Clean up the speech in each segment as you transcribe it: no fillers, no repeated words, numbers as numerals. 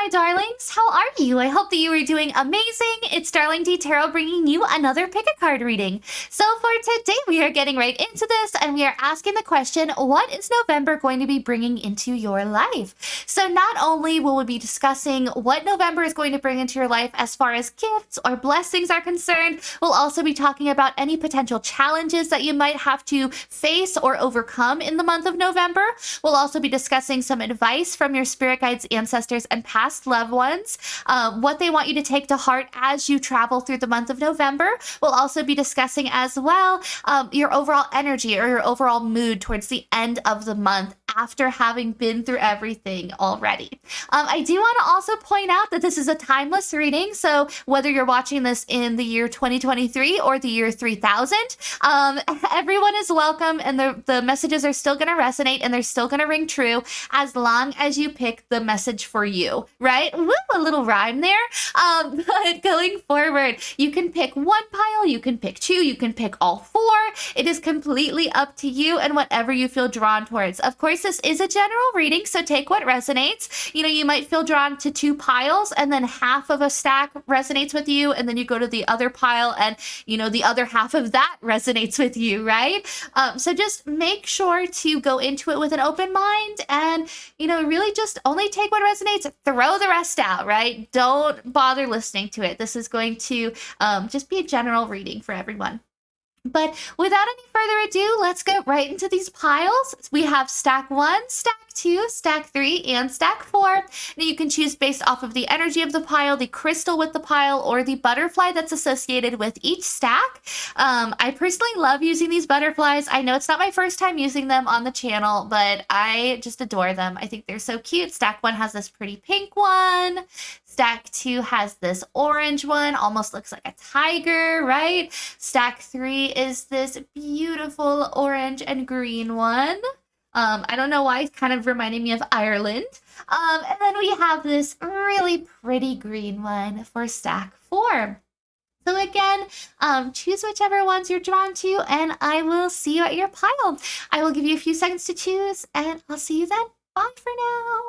my darlings. How are you? I hope that you are doing amazing. It's DarlingDTarot bringing you another pick a card reading. So for today, we are getting right into this and we are asking the question, what is November going to be bringing into your life? So not only will we be discussing what November is going to bring into your life as far as gifts or blessings are concerned, we'll also be talking about any potential challenges that you might have to face or overcome in the month of November. We'll also be discussing some advice from your spirit guides, ancestors, and past loved ones, what they want you to take to heart as you travel through the month of November. We'll also be discussing as well your overall energy or your overall mood towards the end of the month after having been through everything already. I do want to also point out that this is a timeless reading, so whether you're watching this in the year 2023 or the year 3000, everyone is welcome, and the messages are still going to resonate and they're still going to ring true as long as you pick the message for you, right? Woo, a little rhyme there. But going forward, you can pick one pile, you can pick two, you can pick all four. It is completely up to you and whatever you feel drawn towards. Of course, this is a general reading, so take what resonates. You know, you might feel drawn to two piles and then half of a stack resonates with you, and then you go to the other pile and, you know, the other half of that resonates with you, right? So just make sure to go into it with an open mind and, you know, really just only take what resonates, throw the rest out, right? Don't bother listening to it. This is going to just be a general reading for everyone. But without any further ado, let's get right into these piles. We have stack 1, stack 2, stack 3, and stack 4. Now you can choose based off of the energy of the pile, the crystal with the pile, or the butterfly that's associated with each stack. I personally love using these butterflies. I know it's not my first time using them on the channel, but I just adore them. I think they're so cute. Stack 1 has this pretty pink one. Stack 2 has this orange one, almost looks like a tiger, right? Stack 3 is this beautiful orange and green one. I don't know why, it's kind of reminding me of Ireland. And then we have this really pretty green one for stack 4. So again, choose whichever ones you're drawn to, and I will see you at your pile. I will give you a few seconds to choose, and I'll see you then. Bye for now.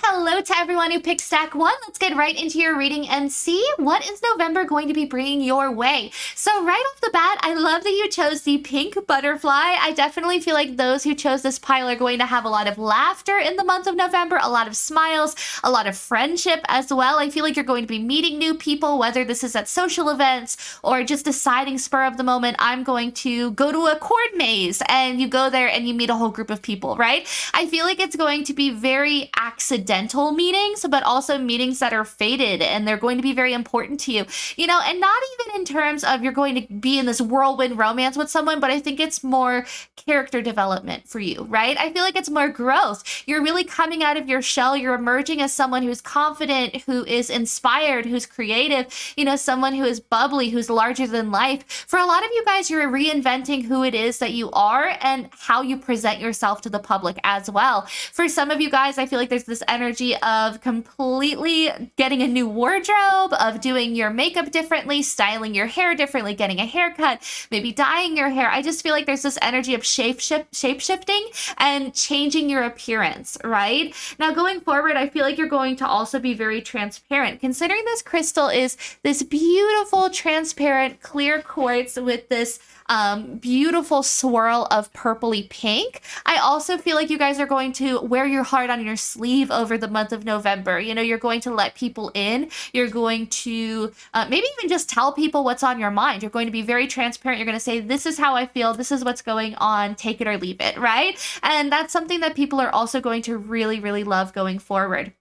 Hello to everyone who picked stack 1. Let's get right into your reading and see what is November going to be bringing your way. So right off the bat, I love that you chose the pink butterfly. I definitely feel like those who chose this pile are going to have a lot of laughter in the month of November, a lot of smiles, a lot of friendship as well. I feel like you're going to be meeting new people, whether this is at social events or just deciding spur of the moment, I'm going to go to a chord maze, and you go there and you meet a whole group of people, right? I feel like it's going to be very accidental meetings, but also meetings that are fated, and they're going to be very important to you, you know, and not even in terms of you're going to be in this whirlwind romance with someone, but I think it's more character development for you, right? I feel like it's more growth. You're really coming out of your shell. You're emerging as someone who's confident, who is inspired, who's creative, you know, someone who is bubbly, who's larger than life. For a lot of you guys, you're reinventing who it is that you are and how you present yourself to the public as well. For some of you guys, I feel like there's this energy of completely getting a new wardrobe, of doing your makeup differently, styling your hair differently, getting a haircut, maybe dyeing your hair. I just feel like there's this energy of shape-shifting and changing your appearance, right? Now going forward, I feel like you're going to also be very transparent, considering this crystal is this beautiful, transparent, clear quartz with this beautiful swirl of purpley pink. I also feel like you guys are going to wear your heart on your sleeve over the month of November. You know, you're going to let people in. You're going to maybe even just tell people what's on your mind. You're going to be very transparent. You're going to say, this is how I feel. This is what's going on. Take it or leave it, right? And that's something that people are also going to really, really love going forward.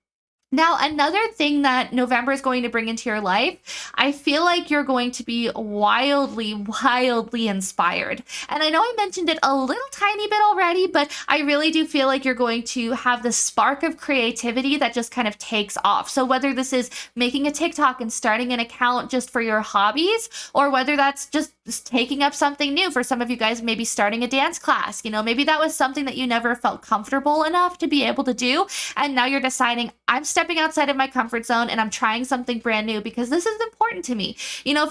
Now, another thing that November is going to bring into your life, I feel like you're going to be wildly, wildly inspired. And I know I mentioned it a little tiny bit already, but I really do feel like you're going to have the spark of creativity that just kind of takes off. So whether this is making a TikTok and starting an account just for your hobbies, or whether that's just taking up something new. For some of you guys, maybe starting a dance class, maybe that was something that you never felt comfortable enough to be able to do. And now you're deciding, I'm stepping outside of my comfort zone and I'm trying something brand new because this is important to me.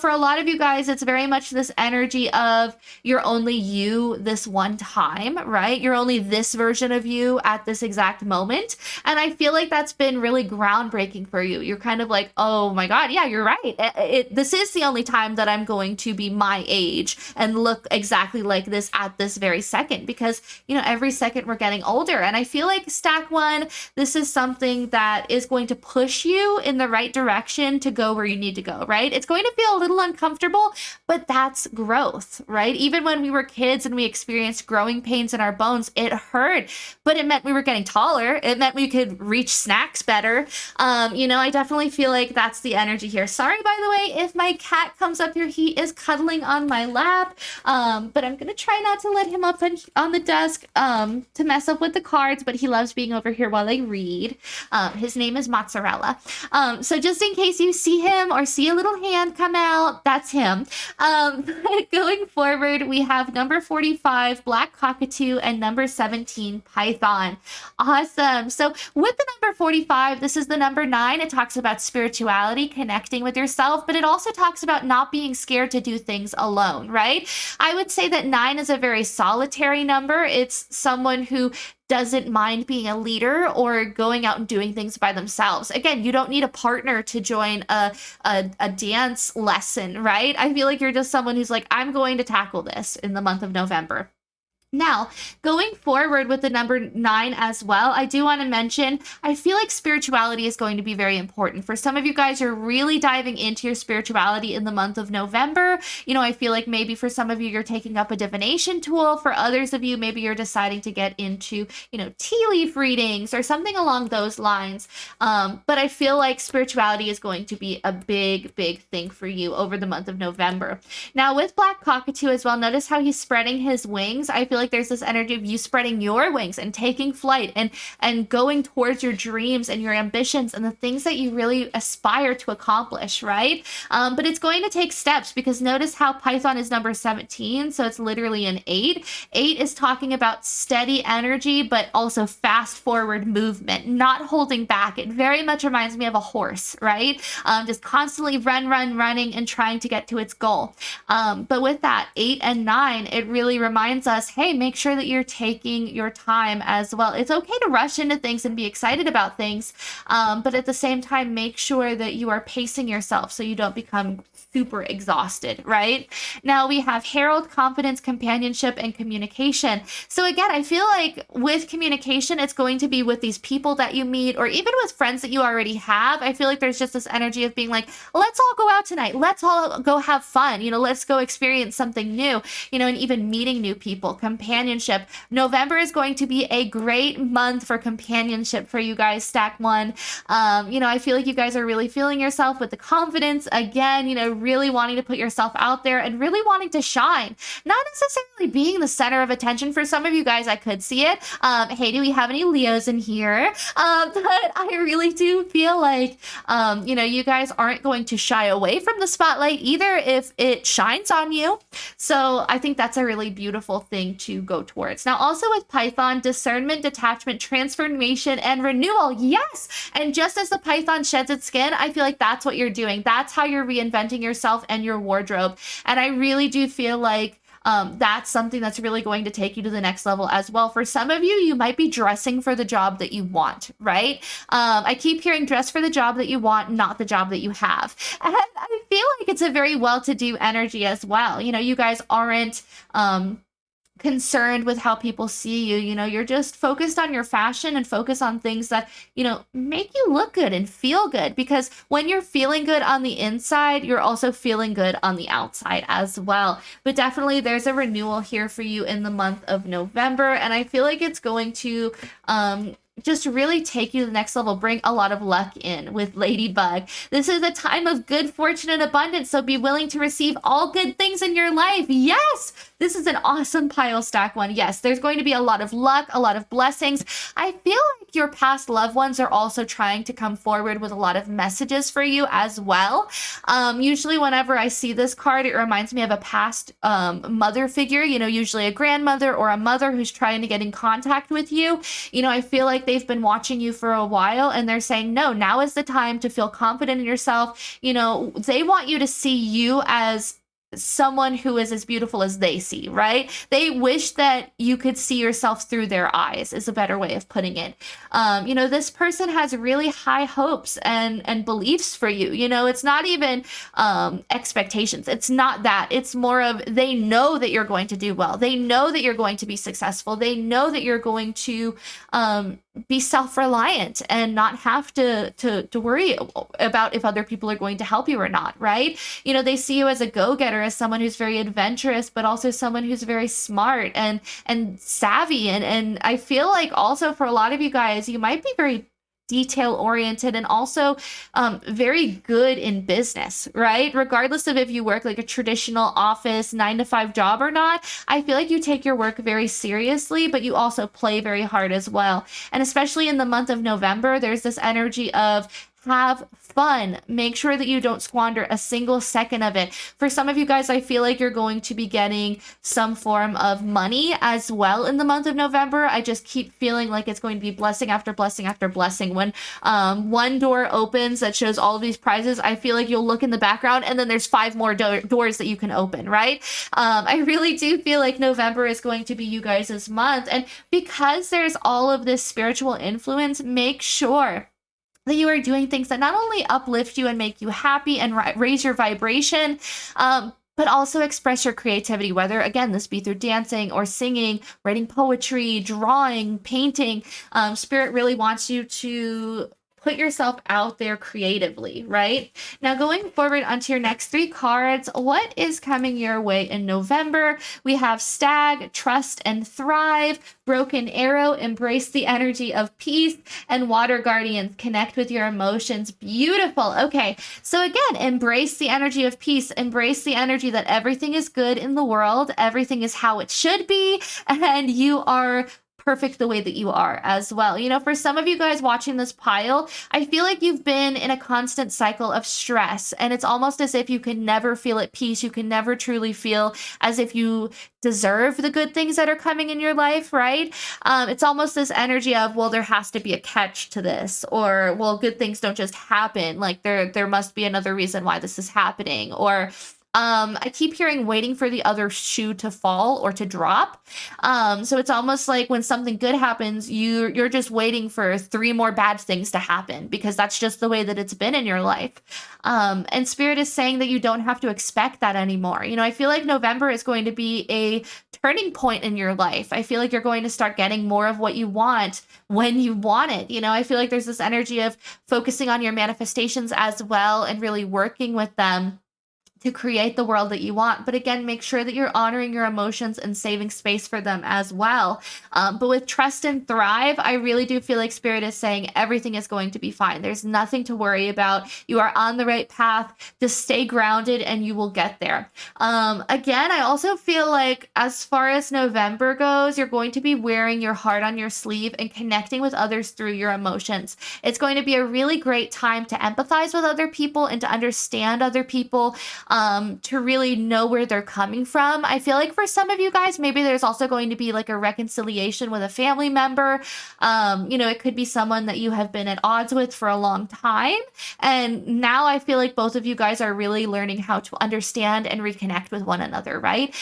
For a lot of you guys, it's very much this energy of you're only you this one time, right? You're only this version of you at this exact moment. And I feel like that's been really groundbreaking for you. You're kind of like, oh my God, yeah, you're right. This is the only time that I'm going to be my age and look exactly like this at this very second, because every second we're getting older. And I feel like stack one, this is something that is going to push you in the right direction to go where you need to go, right? It's going to feel a little uncomfortable, but that's growth, right? Even when we were kids and we experienced growing pains in our bones, it hurt, but it meant we were getting taller. It meant we could reach snacks better. I definitely feel like that's the energy here. Sorry, by the way, if my cat comes up here, he is cuddling on my lap, but I'm gonna try not to let him up on the desk to mess up with the cards, but he loves being over here while I read. His name is Mozzarella. So just in case you see him or see a little hand come out, that's him. Going forward, we have number 45, Black Cockatoo, and number 17, Python. Awesome. So with the number 45, this is the number 9. It talks about spirituality, connecting with yourself, but it also talks about not being scared to do things alone, right? I would say that 9 is a very solitary number. It's someone who doesn't mind being a leader or going out and doing things by themselves. Again, you don't need a partner to join a dance lesson, right? I feel like you're just someone who's like, I'm going to tackle this in the month of November. Now, going forward with the number 9 as well, I do want to mention, I feel like spirituality is going to be very important. For some of you guys, you're really diving into your spirituality in the month of November. I feel like maybe for some of you, you're taking up a divination tool. For others of you, maybe you're deciding to get into, tea leaf readings or something along those lines. But I feel like spirituality is going to be a big, big thing for you over the month of November. Now, with Black Cockatoo as well, notice how he's spreading his wings. I feel like there's this energy of you spreading your wings and taking flight and going towards your dreams and your ambitions and the things that you really aspire to accomplish, right? But it's going to take steps, because notice how Python is number 17, so it's literally an 8. 8 is talking about steady energy, but also fast forward movement, not holding back. It very much reminds me of a horse, right? Just constantly running and trying to get to its goal. But with that 8 and 9, it really reminds us, hey, make sure that you're taking your time as well. It's okay to rush into things and be excited about things, but at the same time, make sure that you are pacing yourself so you don't become super exhausted, right? Now we have Herald, confidence, companionship, and communication. So again, I feel like with communication, it's going to be with these people that you meet, or even with friends that you already have. I feel like there's just this energy of being like, let's all go out tonight. Let's all go have fun. Let's go experience something new, and even meeting new people. Companionship. November is going to be a great month for companionship for you guys, stack one. I feel like you guys are really feeling yourself with the confidence again, really wanting to put yourself out there and really wanting to shine, not necessarily being the center of attention. For some of you guys, I could see it. Hey, do we have any Leos in here? But I really do feel like, you guys aren't going to shy away from the spotlight either if it shines on you. So I think that's a really beautiful thing to go towards. Now, also with Python, discernment, detachment, transformation, and renewal. Yes. And just as the Python sheds its skin, I feel like that's what you're doing. That's how you're reinventing yourself and your wardrobe. And I really do feel like that's something that's really going to take you to the next level as well. For some of you, you might be dressing for the job that you want, right? I keep hearing dress for the job that you want, not the job that you have. And I feel like it's a very well-to-do energy as well. You guys aren't concerned with how people see you. You're just focused on your fashion and focus on things that, make you look good and feel good, because when you're feeling good on the inside, you're also feeling good on the outside as well. But definitely there's a renewal here for you in the month of November. And I feel like it's going to, just really take you to the next level, bring a lot of luck in with Ladybug. This is a time of good fortune and abundance, so be willing to receive all good things in your life. Yes, this is an awesome pile stack one. Yes, there's going to be a lot of luck, a lot of blessings. I feel like your past loved ones are also trying to come forward with a lot of messages for you as well. Usually whenever I see this card, it reminds me of a past mother figure, usually a grandmother or a mother who's trying to get in contact with you. I feel like they've been watching you for a while and they're saying, no, now is the time to feel confident in yourself. They want you to see you as someone who is as beautiful as they see, right? They wish that you could see yourself through their eyes, is a better way of putting it. This person has really high hopes and beliefs for you. It's not even expectations. It's not that. It's more of they know that you're going to do well. They know that you're going to be successful. They know that you're going to be self-reliant and not have to worry about if other people are going to help you or not, right? They see you as a go-getter, as someone who's very adventurous, but also someone who's very smart and savvy. And I feel like also for a lot of you guys, you might be very detail oriented and also very good in business, right? Regardless of if you work like a traditional office 9-to-5 job or not, I feel like you take your work very seriously, but you also play very hard as well. And especially in the month of November, there's this energy of have fun. Make sure that you don't squander a single second of it. For some of you guys, I feel like you're going to be getting some form of money as well in the month of November. I just keep feeling like it's going to be blessing after blessing after blessing. When one door opens that shows all of these prizes, I feel like you'll look in the background and then there's 5 more doors that you can open, right? I really do feel like November is going to be you guys' month. And because there's all of this spiritual influence, make sure that you are doing things that not only uplift you and make you happy and raise your vibration, but also express your creativity, whether, again, this be through dancing or singing, writing poetry, drawing, painting. Spirit really wants you to put yourself out there creatively, right? Now, going forward onto your next 3 cards, what is coming your way in November? We have Stag, Trust and Thrive, Broken Arrow, Embrace the Energy of Peace, and Water Guardians, Connect with your emotions. Beautiful. Okay, so again, embrace the energy of peace, embrace the energy that everything is good in the world, everything is how it should be, and you are perfect the way that you are as well. For some of you guys watching this pile, I feel like you've been in a constant cycle of stress, and it's almost as if you can never feel at peace. You can never truly feel as if you deserve the good things that are coming in your life, right? It's almost this energy of, well, there has to be a catch to this, or, well, good things don't just happen. Like there must be another reason why this is happening, or I keep hearing waiting for the other shoe to fall or to drop. So it's almost like when something good happens, you're just waiting for 3 more bad things to happen, because that's just the way that it's been in your life. And Spirit is saying that you don't have to expect that anymore. I feel like November is going to be a turning point in your life. I feel like you're going to start getting more of what you want when you want it. I feel like there's this energy of focusing on your manifestations as well and really working with them to create the world that you want. But again, make sure that you're honoring your emotions and saving space for them as well. But with Trust and Thrive, I really do feel like Spirit is saying everything is going to be fine. There's nothing to worry about. You are on the right path. Just stay grounded and you will get there. Again, I also feel like as far as November goes, you're going to be wearing your heart on your sleeve and connecting with others through your emotions. It's going to be a really great time to empathize with other people and to understand other people, to really know where they're coming from. I feel like for some of you guys, maybe there's also going to be like a reconciliation with a family member. It could be someone that you have been at odds with for a long time. And now I feel like both of you guys are really learning how to understand and reconnect with one another, right?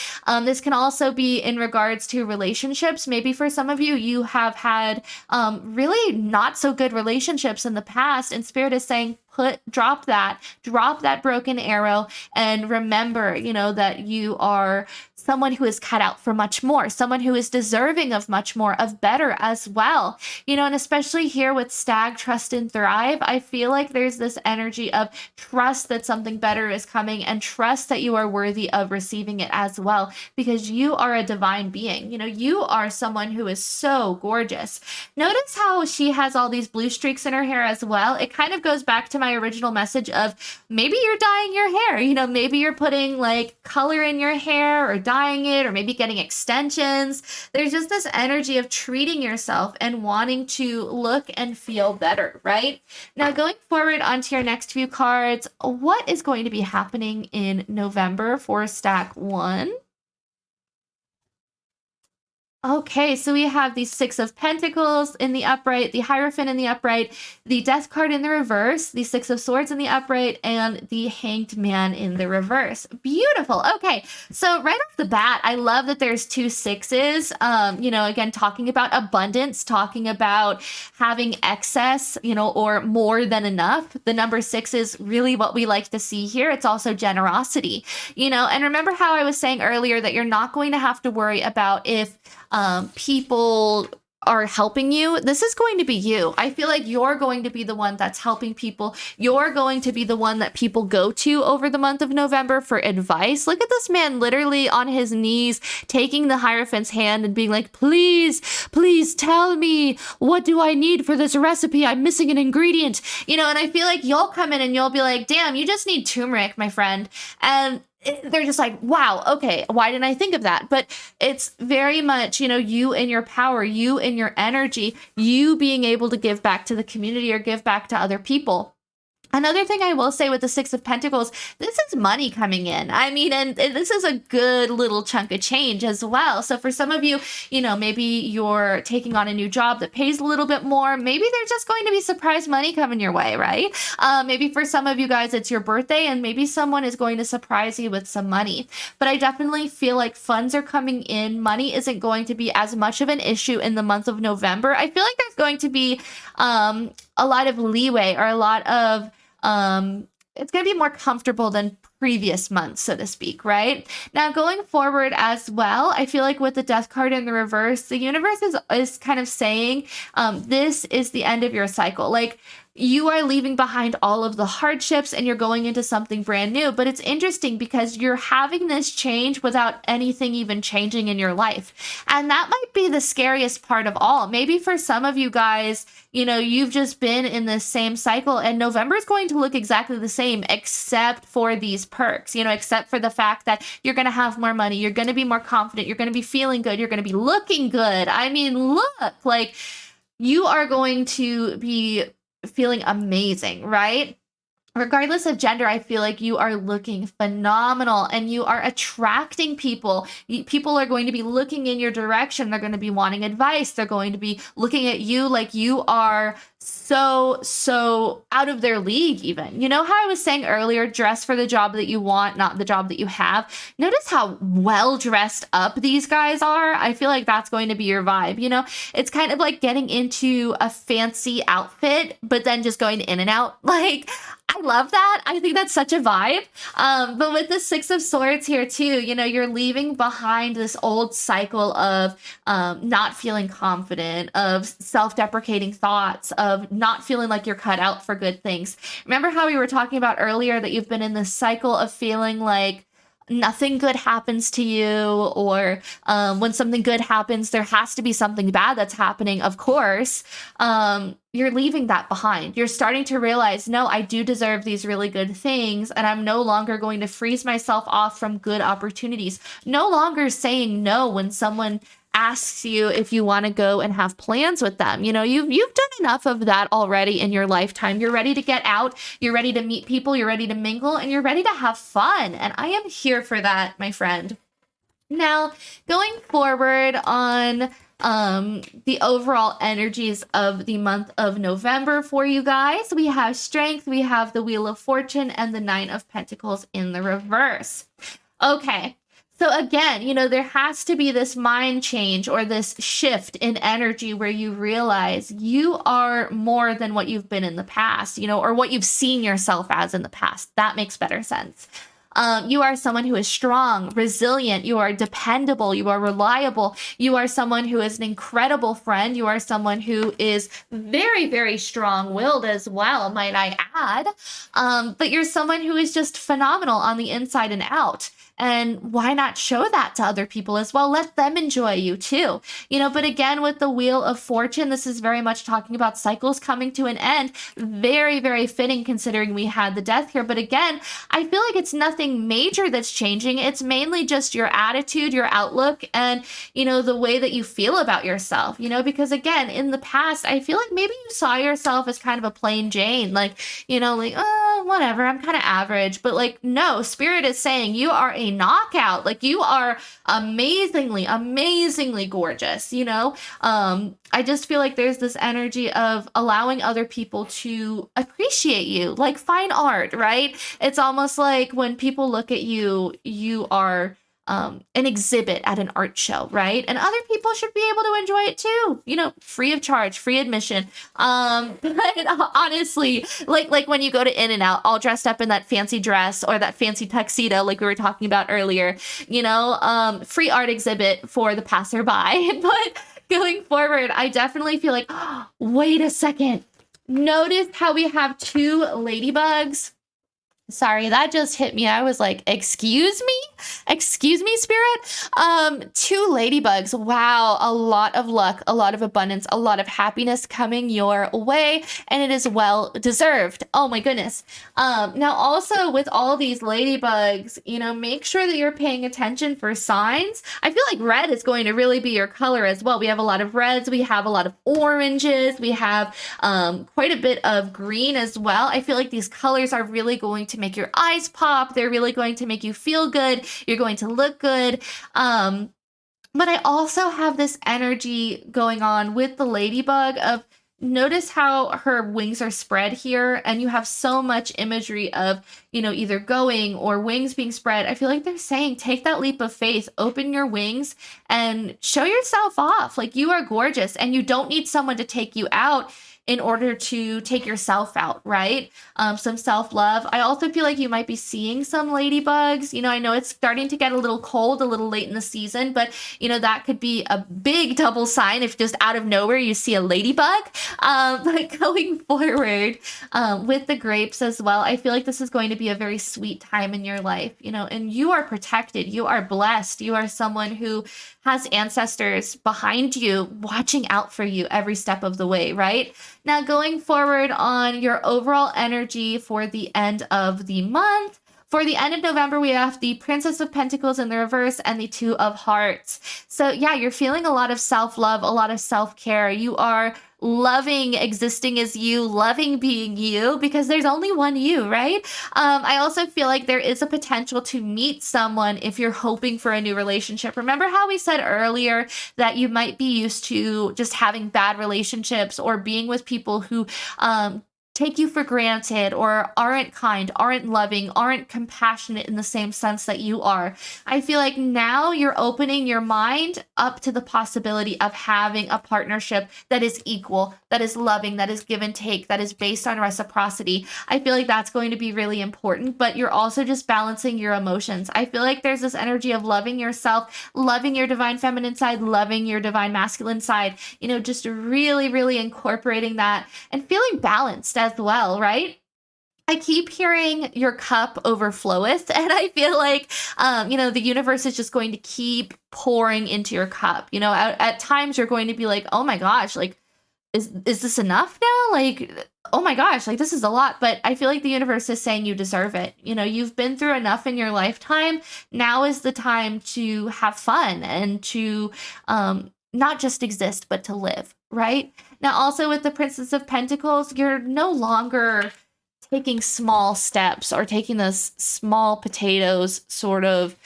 This can also be in regards to relationships. Maybe for some of you, you have had really not so good relationships in the past, and Spirit is saying, drop that broken arrow and remember, that you are someone who is cut out for much more, someone who is deserving of much more, of better as well. And especially here with Stag, Trust and Thrive, I feel like there's this energy of trust that something better is coming and trust that you are worthy of receiving it as well, because you are a divine being. You are someone who is so gorgeous. Notice how she has all these blue streaks in her hair as well. It kind of goes back to my original message of maybe you're dyeing your hair, maybe you're putting like color in your hair or dyeing it, or maybe getting extensions. There's just this energy of treating yourself and wanting to look and feel better, right? Now, going forward onto your next few cards, what is going to be happening in November for stack 1? Okay, so we have the Six of Pentacles in the upright, the Hierophant in the upright, the Death card in the reverse, the Six of Swords in the upright, and the Hanged Man in the reverse. Beautiful. Okay, so right off the bat, I love that there's 2 sixes. Again, talking about abundance, talking about having excess, or more than enough. The number 6 is really what we like to see here. It's also generosity, and remember how I was saying earlier that you're not going to have to worry about if people are helping you. This is going to be you. I feel like you're going to be the one that's helping people. You're going to be the one that people go to over the month of November for advice. Look at this man literally on his knees, taking the Hierophant's hand and being like, please, please tell me, what do I need for this recipe? I'm missing an ingredient, and I feel like you'll come in and you'll be like, damn, you just need turmeric, my friend. And they're just like, wow, okay, why didn't I think of that? But it's very much, you and your power, you and your energy, you being able to give back to the community or give back to other people. Another thing I will say with the Six of Pentacles, this is money coming in. I mean, and this is a good little chunk of change as well. So for some of you, maybe you're taking on a new job that pays a little bit more. Maybe there's just going to be surprise money coming your way, right? Maybe for some of you guys, it's your birthday and maybe someone is going to surprise you with some money. But I definitely feel like funds are coming in. Money isn't going to be as much of an issue in the month of November. I feel like there's going to be a lot of leeway or a lot of it's going to be more comfortable than previous months, so to speak, right? Now, going forward as well, I feel like with the Death card in the reverse, the universe is kind of saying this is the end of your cycle. Like, you are leaving behind all of the hardships and you're going into something brand new. But it's interesting because you're having this change without anything even changing in your life. And that might be the scariest part of all. Maybe for some of you guys, you've just been in this same cycle and November is going to look exactly the same, except for these perks, except for the fact that you're going to have more money. You're going to be more confident. You're going to be feeling good. You're going to be looking good. I mean, look, like you are going to be feeling amazing, right? Regardless of gender, I feel like you are looking phenomenal and you are attracting people. People are going to be looking in your direction. They're going to be wanting advice. They're going to be looking at you like you are so out of their league even. You know how I was saying earlier, dress for the job that you want, not the job that you have. Notice how well dressed up these guys are. I feel like that's going to be your vibe. It's kind of like getting into a fancy outfit, but then just going in and out. Like, I love that. I think that's such a vibe. But with the Six of Swords here too, you're leaving behind this old cycle of not feeling confident, of self-deprecating thoughts, of not feeling like you're cut out for good things. Remember how we were talking about earlier that you've been in this cycle of feeling like nothing good happens to you, or when something good happens, there has to be something bad that's happening, of course. You're leaving that behind. You're starting to realize, no, I do deserve these really good things, and I'm no longer going to freeze myself off from good opportunities. No longer saying no when someone asks you if you want to go and have plans with them. You've done enough of that already in your lifetime. You're ready to get out. You're ready to meet people. You're ready to mingle, and you're ready to have fun. And I am here for that, my friend. Now, going forward on the overall energies of the month of November for you guys, we have Strength, we have the Wheel of Fortune, and the Nine of Pentacles in the reverse. Okay. So again, there has to be this mind change or this shift in energy where you realize you are more than what you've been in the past, or what you've seen yourself as in the past. That makes better sense. You are someone who is strong, resilient, you are dependable, you are reliable, you are someone who is an incredible friend, you are someone who is very, very strong-willed as well, might I add. But you're someone who is just phenomenal on the inside and out. And why not show that to other people as well? Let them enjoy you too. But again, with the Wheel of Fortune, this is very much talking about cycles coming to an end. Very, very fitting considering we had the death here. But again, I feel like it's nothing major that's changing. It's mainly just your attitude, your outlook, and, the way that you feel about yourself, because again, in the past, I feel like maybe you saw yourself as kind of a plain Jane, like, oh, whatever, I'm kind of average. But like, no, Spirit is saying you are a knockout. Like, you are amazingly, amazingly gorgeous, I just feel like there's this energy of allowing other people to appreciate you, like fine art, right? It's almost like when people look at you, you are an exhibit at an art show, right? And other people should be able to enjoy it too, free of charge, free admission. But honestly, like when you go to In-N-Out all dressed up in that fancy dress or that fancy tuxedo, like we were talking about earlier, free art exhibit for the passerby. But going forward, I definitely feel like, oh, wait a second. Notice how we have 2 ladybugs. Sorry, that just hit me. I was like, excuse me? Excuse me, Spirit? 2 ladybugs. Wow, a lot of luck, a lot of abundance, a lot of happiness coming your way, and it is well deserved. Oh my goodness. Now also with all these ladybugs, make sure that you're paying attention for signs. I feel like red is going to really be your color as well. We have a lot of reds, we have a lot of oranges, we have quite a bit of green as well. I feel like these colors are really going to make your eyes pop. They're really going to make you feel good. You're going to look good. But I also have this energy going on with the ladybug of, notice how her wings are spread here, and you have so much imagery of, either going or wings being spread. I feel like they're saying, take that leap of faith, open your wings and show yourself off. Like, you are gorgeous and you don't need someone to take you out in order to take yourself out, right? Some self-love. I also feel like you might be seeing some ladybugs. I know it's starting to get a little cold, a little late in the season, but that could be a big double sign if just out of nowhere you see a ladybug. But going forward with the grapes as well, I feel like this is going to be a very sweet time in your life, and you are protected, you are blessed, you are someone who has ancestors behind you watching out for you every step of the way, right? Now, going forward on your overall energy for the end of the month, for the end of November, we have the Princess of Pentacles in the reverse and the 2 of Hearts. So yeah, you're feeling a lot of self-love, a lot of self-care. You are loving existing as you, loving being you, because there's only one you, right? I also feel like there is a potential to meet someone if you're hoping for a new relationship. Remember how we said earlier that you might be used to just having bad relationships or being with people who take you for granted or aren't kind, aren't loving, aren't compassionate in the same sense that you are. I feel like now you're opening your mind up to the possibility of having a partnership that is equal, that is loving, that is give and take, that is based on reciprocity. I feel like that's going to be really important, but you're also just balancing your emotions. I feel like there's this energy of loving yourself, loving your divine feminine side, loving your divine masculine side, just really, really incorporating that and feeling balanced as well, right? I keep hearing your cup overfloweth, and I feel like, the universe is just going to keep pouring into your cup. At times you're going to be like, oh my gosh, like, is this enough now? Like, oh my gosh, like, this is a lot. But I feel like the universe is saying you deserve it. You've been through enough in your lifetime. Now is the time to have fun and to, not just exist, but to live, right? Now, also with the Princess of Pentacles, you're no longer taking small steps or taking those small potatoes sort of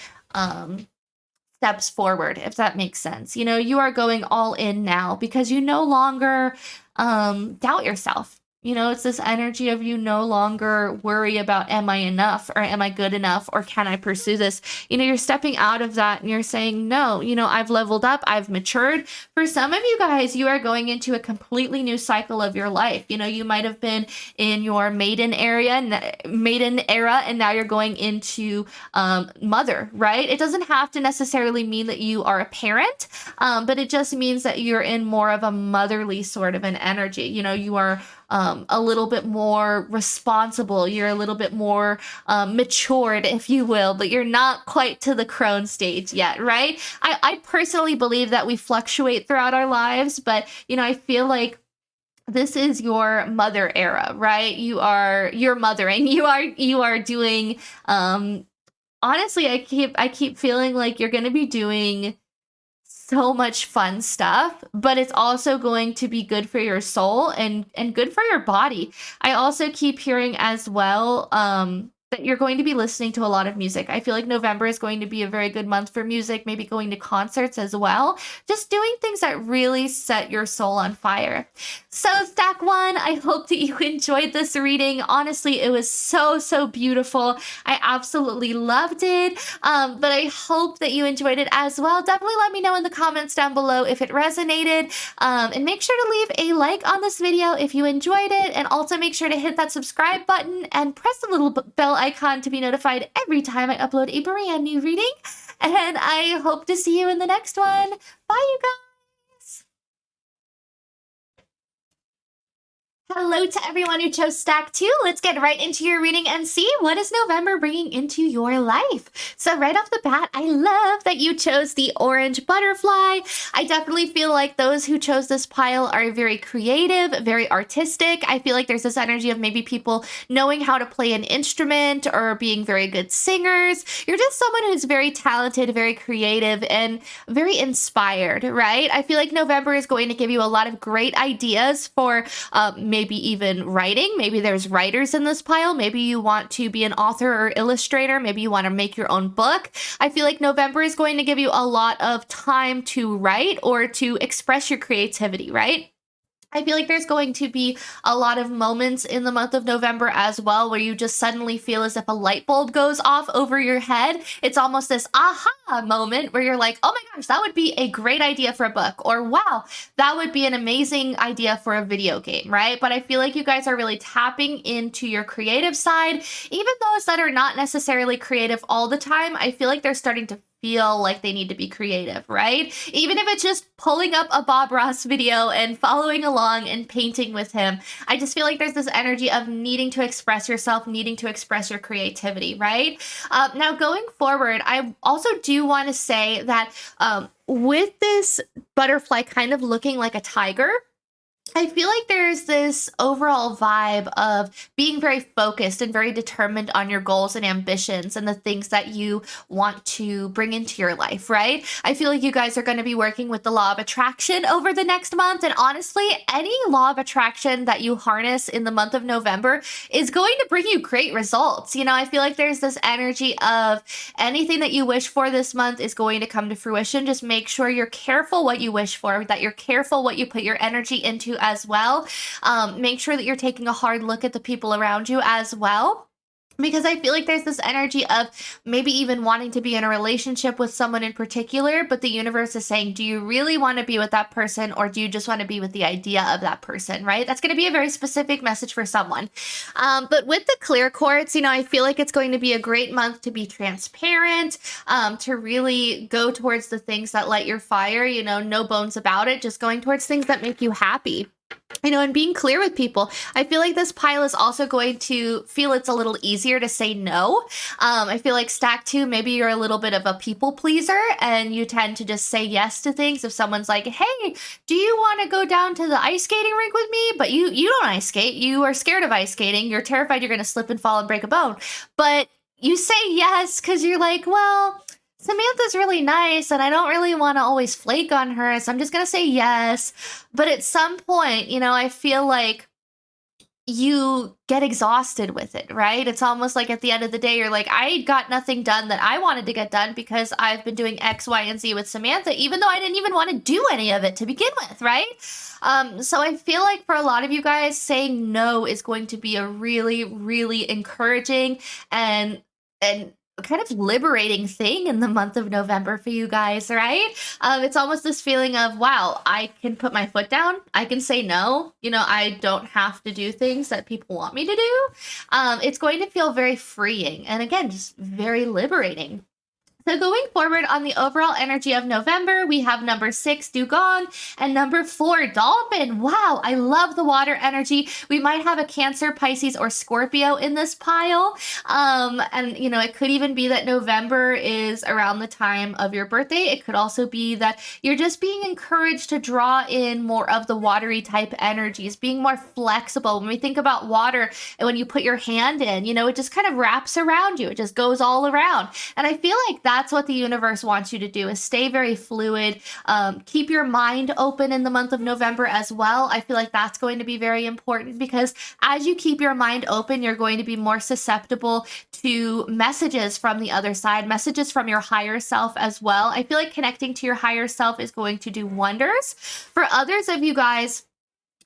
steps forward, if that makes sense. You are going all in now because you no longer doubt yourself. You know, it's this energy of you no longer worry about, am I enough or am I good enough or can I pursue this? You know, you're stepping out of that and you're saying, no, you know, I've leveled up, I've matured. For some of you guys, you are going into a completely new cycle of your life. You know, you might have been in your maiden era, and now you're going into mother, right? It doesn't have to necessarily mean that you are a parent, but it just means that you're in more of a motherly sort of an energy. You know, you are a little bit more responsible. You're a little bit more matured, if you will, but you're not quite to the crone stage yet, right? I personally believe that we fluctuate throughout our lives, but, you know, I feel like this is your mother era, right? You're mothering. You are doing, honestly, I keep feeling like you're going to be doing so much fun stuff, but it's also going to be good for your soul and good for your body. I also keep hearing as well that you're going to be listening to a lot of music. I feel like November is going to be a very good month for music, maybe going to concerts as well, just doing things that really set your soul on fire. So stack one, I hope that you enjoyed this reading. Honestly, it was so beautiful. I absolutely loved it. But I hope that you enjoyed it as well. Definitely let me know in the comments down below if it resonated. And make sure to leave a like on this video if you enjoyed it. And also make sure to hit that subscribe button and press the little bell icon to be notified every time I upload a brand new reading. And I hope to see you in the next one. Bye, you guys. Hello to everyone who chose stack 2. Let's get right into your reading and see what is November bringing into your life. So right off the bat, I love that you chose the orange butterfly. I definitely feel like those who chose this pile are very creative, very artistic. I feel like there's this energy of maybe people knowing how to play an instrument or being very good singers. You're just someone who's very talented, very creative, and very inspired, right? I feel like November is going to give you a lot of great ideas for maybe even writing. Maybe there's writers in this pile. Maybe you want to be an author or illustrator. Maybe you want to make your own book. I feel like November is going to give you a lot of time to write or to express your creativity, right? I feel like there's going to be a lot of moments in the month of November as well where you just suddenly feel as if a light bulb goes off over your head. It's almost this aha moment where you're like, oh my gosh, that would be a great idea for a book, or wow, that would be an amazing idea for a video game, right? But I feel like you guys are really tapping into your creative side. Even those that are not necessarily creative all the time, I feel like they're starting to feel like they need to be creative, right? Even if it's just pulling up a Bob Ross video and following along and painting with him. I just feel like there's this energy of needing to express yourself, needing to express your creativity, right? Now, going forward, I also do want to say that with this butterfly kind of looking like a tiger, I feel like there's this overall vibe of being very focused and very determined on your goals and ambitions and the things that you want to bring into your life, right? I feel like you guys are going to be working with the law of attraction over the next month. And honestly, any law of attraction that you harness in the month of November is going to bring you great results. You know, I feel like there's this energy of anything that you wish for this month is going to come to fruition. Just make sure you're careful what you wish for, that you're careful what you put your energy into as well. Make sure that you're taking a hard look at the people around you as well. Because I feel like there's this energy of maybe even wanting to be in a relationship with someone in particular, but the universe is saying, do you really want to be with that person, or do you just want to be with the idea of that person, right? That's going to be a very specific message for someone. But with the clear quartz, you know, I feel like it's going to be a great month to be transparent, to really go towards the things that light your fire, you know, no bones about it, just going towards things that make you happy. You know, and being clear with people. I feel like this pile is also going to feel it's a little easier to say no. I feel like stack 2, maybe you're a little bit of a people pleaser and you tend to just say yes to things. If someone's like, hey, do you want to go down to the ice skating rink with me? But you don't ice skate. You are scared of ice skating. You're terrified you're going to slip and fall and break a bone. But you say yes because you're like, well, Samantha's really nice and I don't really want to always flake on her, so I'm just going to say yes. But at some point, you know, I feel like you get exhausted with it, right? It's almost like at the end of the day, you're like, I got nothing done that I wanted to get done because I've been doing X, Y, and Z with Samantha, even though I didn't even want to do any of it to begin with, right? So I feel like for a lot of you guys, saying no is going to be a really, really encouraging and kind of liberating thing in the month of November for you guys, right? It's almost this feeling of, wow, I can put my foot down. I can say no. I don't have to do things that people want me to do. It's going to feel very freeing. And again, just very liberating. So going forward on the overall energy of November, we have number 6, Dugong, and number 4, Dolphin. Wow, I love the water energy. We might have a Cancer, Pisces, or Scorpio in this pile. And it could even be that November is around the time of your birthday. It could also be that you're just being encouraged to draw in more of the watery type energies, being more flexible. When we think about water, and when you put your hand in, it just kind of wraps around you. It just goes all around. And I feel like that's what the universe wants you to do, is stay very fluid. Keep your mind open in the month of November as well. I feel like that's going to be very important, because as you keep your mind open, you're going to be more susceptible to messages from the other side, messages from your higher self as well. I feel like connecting to your higher self is going to do wonders. For others of you guys,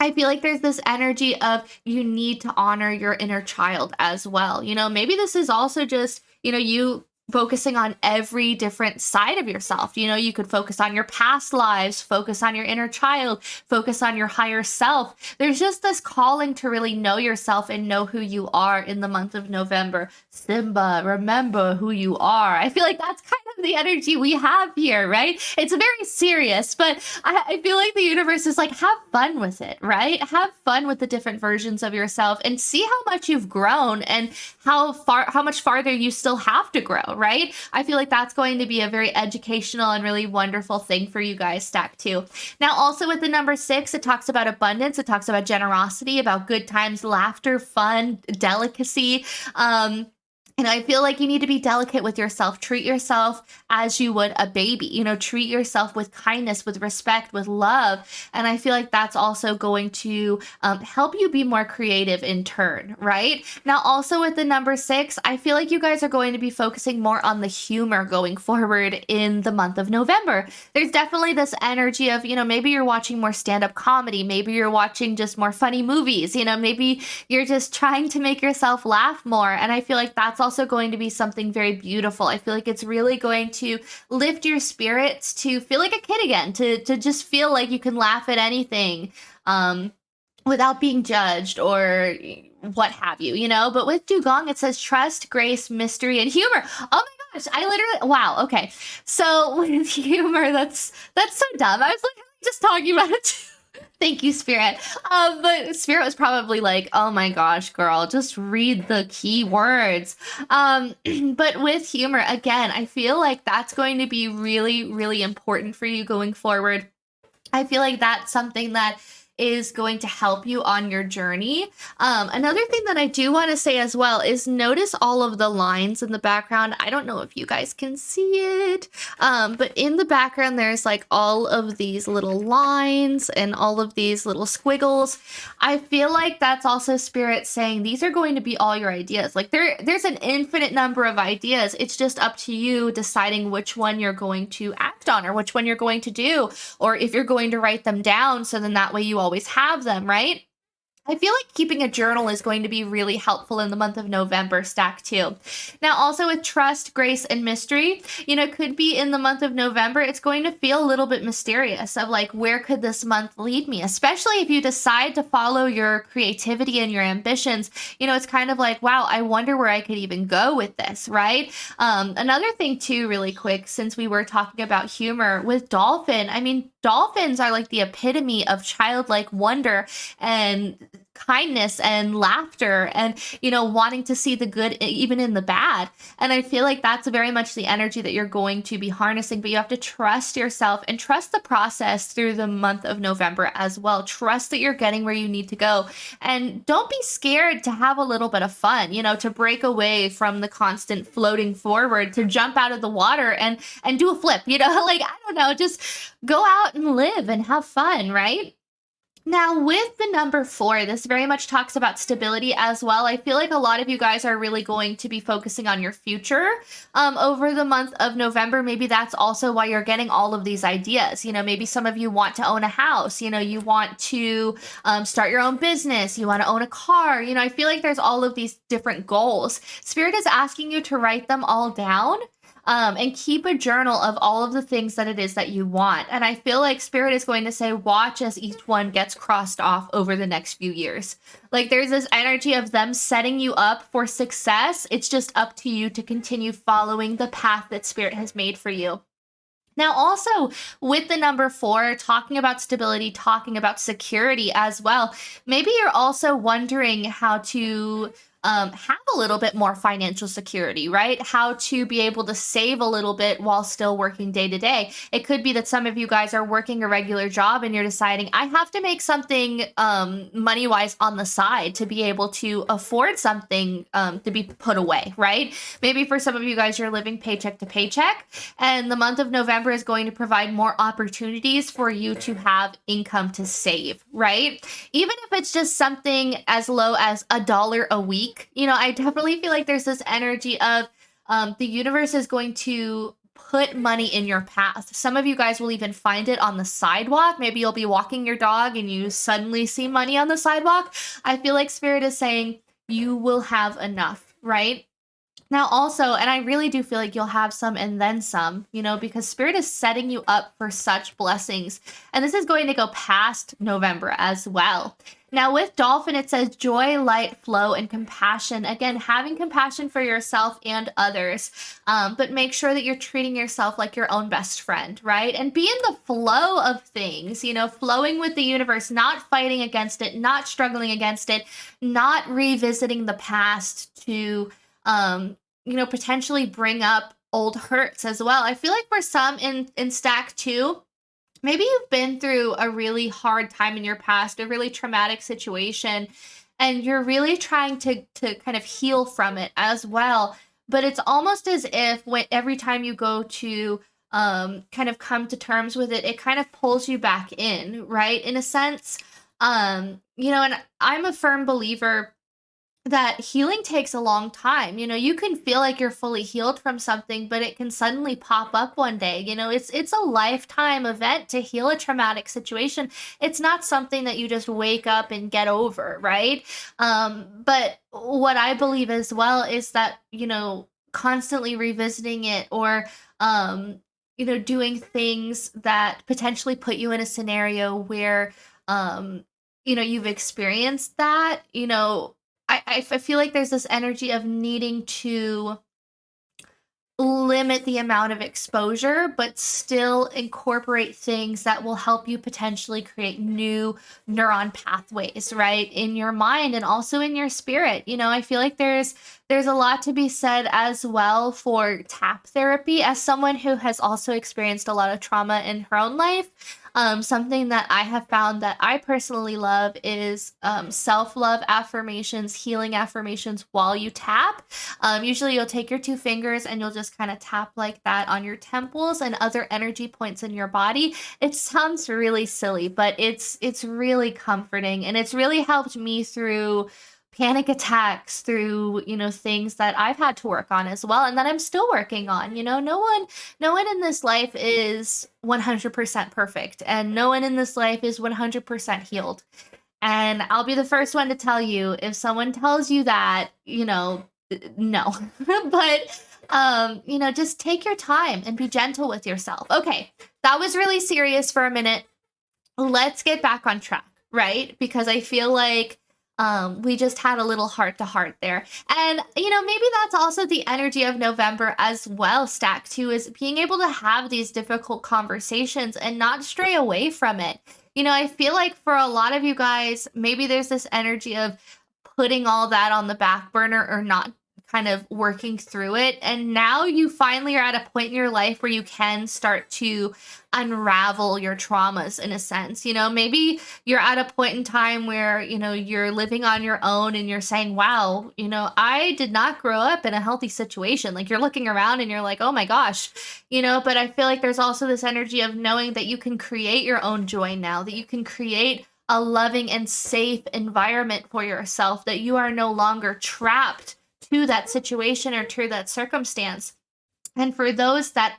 I feel like there's this energy of you need to honor your inner child as well. Maybe this is also just, you focusing on every different side of yourself. You could focus on your past lives, focus on your inner child, focus on your higher self. There's just this calling to really know yourself and know who you are in the month of November. Simba, remember who you are. I feel like that's kind of the energy we have here, right? It's very serious, but I feel like the universe is like, have fun with it, right? Have fun with the different versions of yourself and see how much you've grown and how much farther you still have to grow, right? I feel like that's going to be a very educational and really wonderful thing for you guys, stack 2. Now, also with the number 6, it talks about abundance. It talks about generosity, about good times, laughter, fun, delicacy. And I feel like you need to be delicate with yourself. Treat yourself as you would a baby. Treat yourself with kindness, with respect, with love. And I feel like that's also going to help you be more creative in turn, right? Now, also with the number 6, I feel like you guys are going to be focusing more on the humor going forward in the month of November. There's definitely this energy of, maybe you're watching more stand-up comedy. Maybe you're watching just more funny movies. Maybe you're just trying to make yourself laugh more. And I feel like that's also going to be something very beautiful. I feel like it's really going to lift your spirits to feel like a kid again, to just feel like you can laugh at anything without being judged or what have you, But with Dugong, it says trust, grace, mystery, and humor. Oh my gosh, wow, okay. So with humor, that's so dumb. I was like just talking about it. Thank you, Spirit. But Spirit was probably like, oh my gosh, girl, just read the key words. But with humor, again, I feel like that's going to be really, really important for you going forward. I feel like that's something that is going to help you on your journey. Another thing that I do want to say as well is notice all of the lines in the background. I don't know if you guys can see it, but in the background, there's like all of these little lines and all of these little squiggles. I feel like that's also Spirit saying these are going to be all your ideas. Like there's an infinite number of ideas. It's just up to you deciding which one you're going to act on or which one you're going to do, or if you're going to write them down. So then that way you always have them, right? I feel like keeping a journal is going to be really helpful in the month of November, stack 2. Now, also with trust, grace, and mystery, could be in the month of November, it's going to feel a little bit mysterious of like, where could this month lead me? Especially if you decide to follow your creativity and your ambitions, it's kind of like, wow, I wonder where I could even go with this, right? Another thing too, really quick, since we were talking about humor with dolphin, dolphins are like the epitome of childlike wonder and kindness and laughter and, wanting to see the good even in the bad. And I feel like that's very much the energy that you're going to be harnessing, but you have to trust yourself and trust the process through the month of November as well. Trust that you're getting where you need to go. And don't be scared to have a little bit of fun, to break away from the constant floating forward, to jump out of the water and do a flip, like, I don't know, just go out and live and have fun, right? Now, with the number 4, this very much talks about stability as well. I feel like a lot of you guys are really going to be focusing on your future over the month of November. Maybe that's also why you're getting all of these ideas. Maybe some of you want to own a house. You want to start your own business. You want to own a car. I feel like there's all of these different goals. Spirit is asking you to write them all down. And keep a journal of all of the things that it is that you want. And I feel like Spirit is going to say, watch as each one gets crossed off over the next few years. Like there's this energy of them setting you up for success. It's just up to you to continue following the path that Spirit has made for you. Now, also with the number 4, talking about stability, talking about security as well, maybe you're also wondering how to have a little bit more financial security, right? How to be able to save a little bit while still working day to day. It could be that some of you guys are working a regular job and you're deciding, I have to make something money wise on the side to be able to afford something to be put away, right? Maybe for some of you guys, you're living paycheck to paycheck, and the month of November is going to provide more opportunities for you to have income to save, right? Even if it's just something as low as $1 a week. I definitely feel like there's this energy of the universe is going to put money in your path. Some of you guys will even find it on the sidewalk. Maybe you'll be walking your dog and you suddenly see money on the sidewalk. I feel like Spirit is saying you will have enough, right? Now also, and I really do feel like you'll have some and then some, because Spirit is setting you up for such blessings. And this is going to go past November as well. Now with Dolphin, it says joy, light, flow, and compassion. Again, having compassion for yourself and others, but make sure that you're treating yourself like your own best friend, right? And be in the flow of things, flowing with the universe, not fighting against it, not struggling against it, not revisiting the past to potentially bring up old hurts as well. I feel like for some in stack 2, maybe you've been through a really hard time in your past, a really traumatic situation, and you're really trying to kind of heal from it as well. But it's almost as if every time you go to kind of come to terms with it, it kind of pulls you back in, right? In a sense, and I'm a firm believer that healing takes a long time. You can feel like you're fully healed from something, but it can suddenly pop up one day. It's a lifetime event to heal a traumatic situation. It's not something that you just wake up and get over, right? But what I believe as well is that, constantly revisiting it or, doing things that potentially put you in a scenario where, you've experienced that, I feel like there's this energy of needing to limit the amount of exposure, but still incorporate things that will help you potentially create new neuron pathways, right? In your mind and also in your spirit. I feel like there's a lot to be said as well for tap therapy. As someone who has also experienced a lot of trauma in her own life, something that I have found that I personally love is self-love affirmations, healing affirmations while you tap. Usually you'll take your 2 fingers and you'll just kind of tap like that on your temples and other energy points in your body. It sounds really silly, but it's really comforting, and it's really helped me through panic attacks, through things that I've had to work on as well, and that I'm still working on. No one in this life is 100% perfect, and no one in this life is 100% healed. And I'll be the first one to tell you, if someone tells you that, no. But just take your time and be gentle with yourself. Okay, that was really serious for a minute. Let's get back on track, right? Because I feel like we just had a little heart to heart there. And, maybe that's also the energy of November as well. Stack 2 is being able to have these difficult conversations and not stray away from it. I feel like for a lot of you guys, maybe there's this energy of putting all that on the back burner or not kind of working through it. And now you finally are at a point in your life where you can start to unravel your traumas in a sense. Maybe you're at a point in time where, you're living on your own and you're saying, wow, I did not grow up in a healthy situation. Like you're looking around and you're like, oh my gosh, but I feel like there's also this energy of knowing that you can create your own joy now, that you can create a loving and safe environment for yourself, that you are no longer trapped to that situation or to that circumstance. And for those that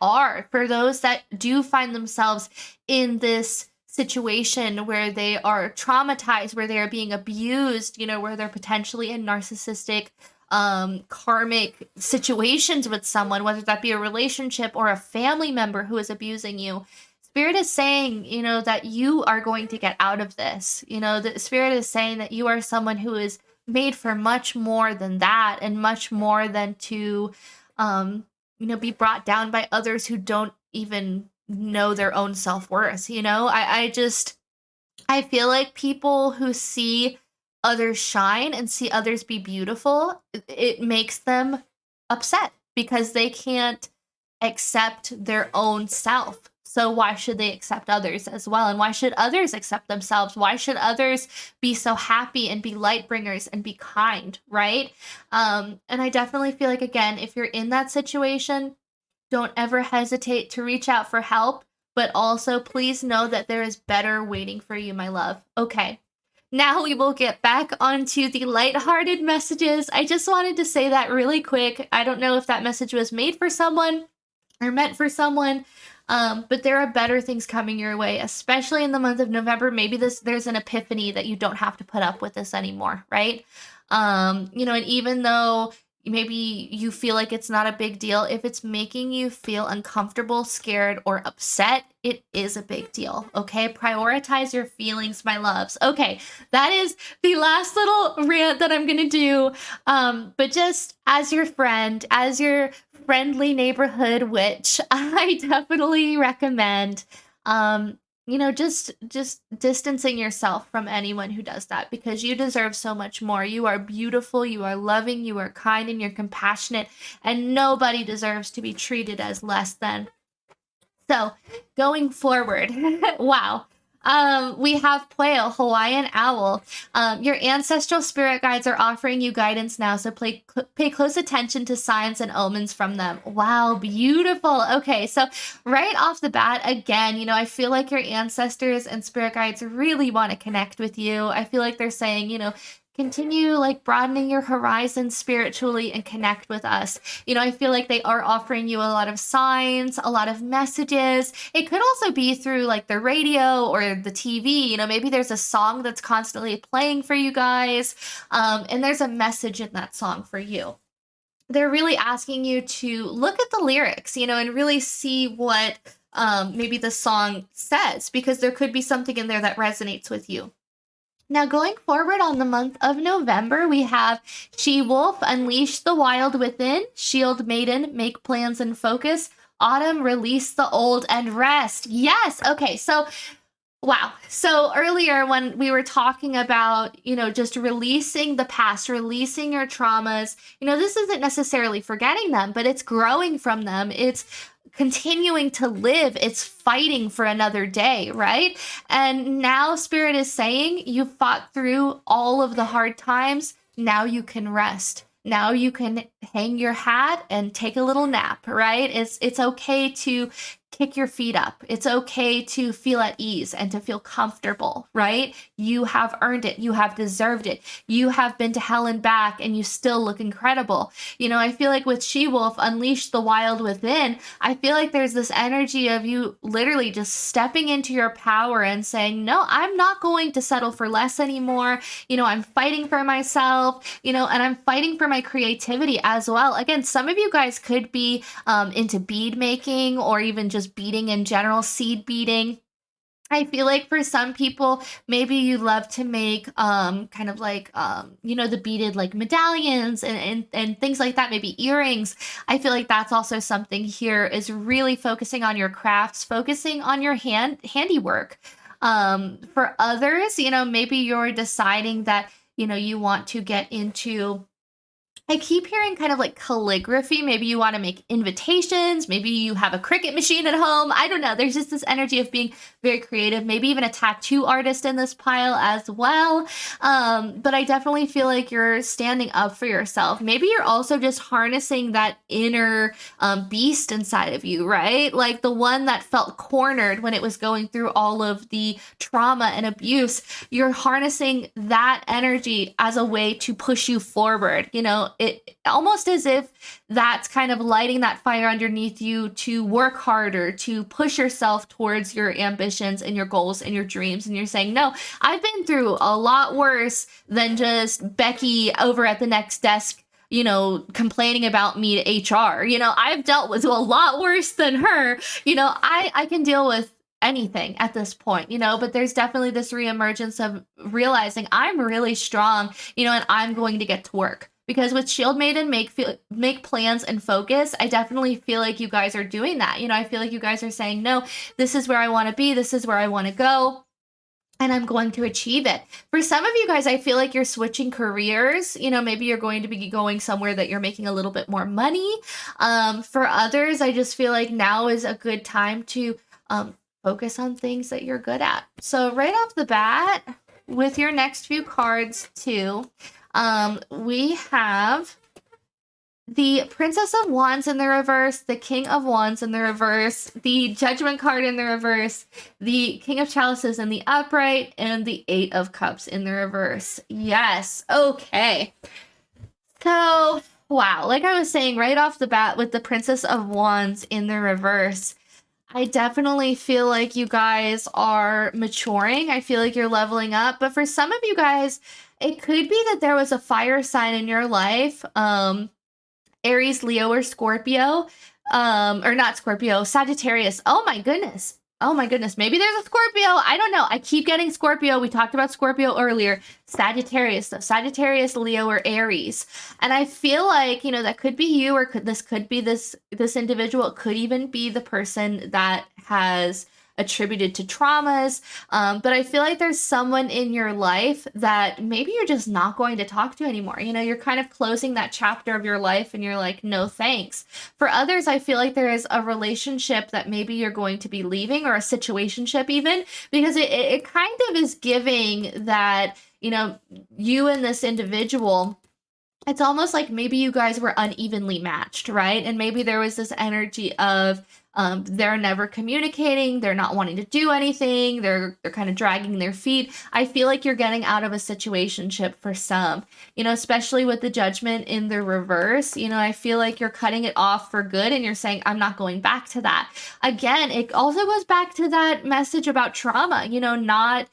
do find themselves in this situation where they are traumatized, where they are being abused, where they're potentially in narcissistic, karmic situations with someone, whether that be a relationship or a family member who is abusing you, Spirit is saying, that you are going to get out of this. The Spirit is saying that you are someone who is made for much more than that, and much more than to, be brought down by others who don't even know their own self-worth. I feel like people who see others shine and see others be beautiful, it makes them upset because they can't accept their own self. So why should they accept others as well? And why should others accept themselves? Why should others be so happy and be light bringers and be kind, right? And I definitely feel like, again, if you're in that situation, don't ever hesitate to reach out for help, but also please know that there is better waiting for you, my love. Okay. Now we will get back onto the lighthearted messages. I just wanted to say that really quick. I don't know if that message was made for someone or meant for someone, but there are better things coming your way, especially in the month of November. Maybe there's an epiphany that you don't have to put up with this anymore, right? And even though maybe you feel like it's not a big deal, if it's making you feel uncomfortable, scared, or upset, it is a big deal, okay? Prioritize your feelings, my loves. Okay, that is the last little rant that I'm gonna do, but just as your friend, as your friendly neighborhood witch, I definitely recommend, just distancing yourself from anyone who does that, because you deserve so much more. You are beautiful, you are loving, you are kind, and you're compassionate, and nobody deserves to be treated as less than. So going forward, wow. We have Pueo, Hawaiian owl. Your ancestral spirit guides are offering you guidance now, so pay close attention to signs and omens from them. Wow, beautiful. Okay, so right off the bat, again, I feel like your ancestors and spirit guides really want to connect with you. I feel like they're saying, continue broadening your horizons spiritually and connect with us. I feel like they are offering you a lot of signs, a lot of messages. It could also be through the radio or the TV. Maybe there's a song that's constantly playing for you guys, and there's a message in that song for you. They're really asking you to look at the lyrics, and really see what maybe the song says, because there could be something in there that resonates with you. Now, going forward on the month of November, we have She-Wolf, Unleash the Wild Within, Shield Maiden, Make Plans and Focus, Autumn, Release the Old and Rest. Yes. Okay. So, wow. So earlier when we were talking about, just releasing the past, releasing your traumas, this isn't necessarily forgetting them, but it's growing from them. It's continuing to live. It's fighting for another day, right? And now Spirit is saying you've fought through all of the hard times. Now you can rest. Now you can hang your hat and take a little nap, right? It's okay to kick your feet up. It's okay to feel at ease and to feel comfortable, right? You have earned it. You have deserved it. You have been to hell and back, and you still look incredible. I feel like with She-Wolf, Unleash the Wild Within, I feel like there's this energy of you literally just stepping into your power and saying, no, I'm not going to settle for less anymore. I'm fighting for myself, and I'm fighting for my creativity as well. Again, some of you guys could be into bead making, or even just beading in general, seed beading. I feel like for some people, maybe you love to make the beaded medallions and things like that, maybe earrings. I feel like that's also something here, is really focusing on your crafts, focusing on your handiwork. For others, maybe you're deciding that, you want to get into I keep hearing kind of like calligraphy. Maybe you want to make invitations. Maybe you have a Cricut machine at home. I don't know. There's just this energy of being very creative. Maybe even a tattoo artist in this pile as well. But I definitely feel like you're standing up for yourself. Maybe you're also just harnessing that inner beast inside of you, right? Like the one that felt cornered when it was going through all of the trauma and abuse. You're harnessing that energy as a way to push you forward. It almost as if that's kind of lighting that fire underneath you to work harder, to push yourself towards your ambitions and your goals and your dreams. And you're saying, no, I've been through a lot worse than just Becky over at the next desk, complaining about me to HR. I've dealt with a lot worse than her. I can deal with anything at this point, but there's definitely this reemergence of realizing I'm really strong, and I'm going to get to work. Because with Shield Maiden, make plans and focus, I definitely feel like you guys are doing that. I feel like you guys are saying, no, this is where I want to be. This is where I want to go. And I'm going to achieve it. For some of you guys, I feel like you're switching careers. Maybe you're going to be going somewhere that you're making a little bit more money. For others, I just feel like now is a good time to focus on things that you're good at. So right off the bat, with your next few cards too, we have the Princess of Wands in the reverse, the King of Wands in the reverse, the Judgment card in the reverse, the King of Chalices in the upright, and the Eight of Cups in the reverse. Yes. Okay. So, wow. Like I was saying right off the bat with the Princess of Wands in the reverse, I definitely feel like you guys are maturing. I feel like you're leveling up. But for some of you guys, it could be that there was a fire sign in your life, Aries, Leo, or Scorpio, or not Scorpio, Sagittarius. Oh my goodness. Maybe there's a Scorpio. I don't know. I keep getting Scorpio. We talked about Scorpio earlier. Sagittarius, Leo, or Aries. And I feel like, that could be you, or this could be this individual. It could even be the person that has attributed to traumas. But I feel like there's someone in your life that maybe you're just not going to talk to anymore. You're kind of closing that chapter of your life and you're like, no, thanks. For others, I feel like there is a relationship that maybe you're going to be leaving, or a situationship even, because it kind of is giving that, you and this individual, it's almost like maybe you guys were unevenly matched, right? And maybe there was this energy of they're never communicating, they're not wanting to do anything, they're kind of dragging their feet. I feel like you're getting out of a situationship for some, especially with the Judgment in the reverse. I feel like you're cutting it off for good and you're saying, I'm not going back to that. Again, it also goes back to that message about trauma, not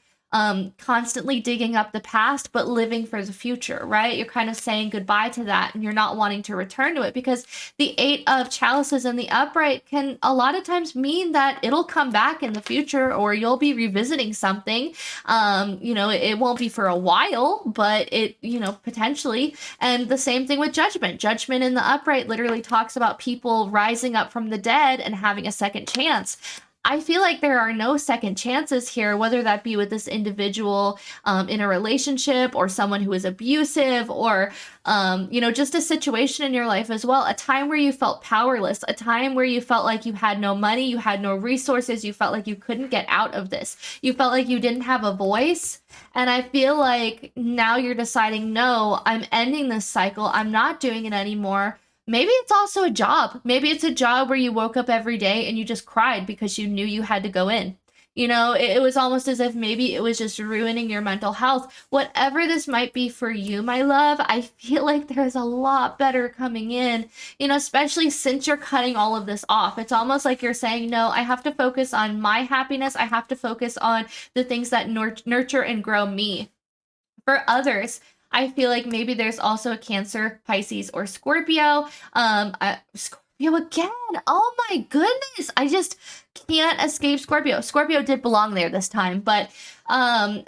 constantly digging up the past, but living for the future, right? You're kind of saying goodbye to that and you're not wanting to return to it, because the Eight of Chalices in the upright can a lot of times mean that it'll come back in the future, or you'll be revisiting something. It won't be for a while, but it, potentially. And the same thing with Judgment. Judgment in the upright literally talks about people rising up from the dead and having a second chance. I feel like there are no second chances here, whether that be with this individual in a relationship, or someone who is abusive, or, just a situation in your life as well. A time where you felt powerless, a time where you felt like you had no money, you had no resources, you felt like you couldn't get out of this. You felt like you didn't have a voice. And I feel like now you're deciding, no, I'm ending this cycle. I'm not doing it anymore. Maybe it's also a job. Maybe it's a job where you woke up every day and you just cried because you knew you had to go in. It was almost as if maybe it was just ruining your mental health. Whatever this might be for you, my love, I feel like there's a lot better coming in, especially since you're cutting all of this off. It's almost like you're saying, no, I have to focus on my happiness. I have to focus on the things that nurture and grow me. For others, I feel like maybe there's also a Cancer, Pisces, or Scorpio. Scorpio again. Oh my goodness. I just can't escape Scorpio. Scorpio did belong there this time, but I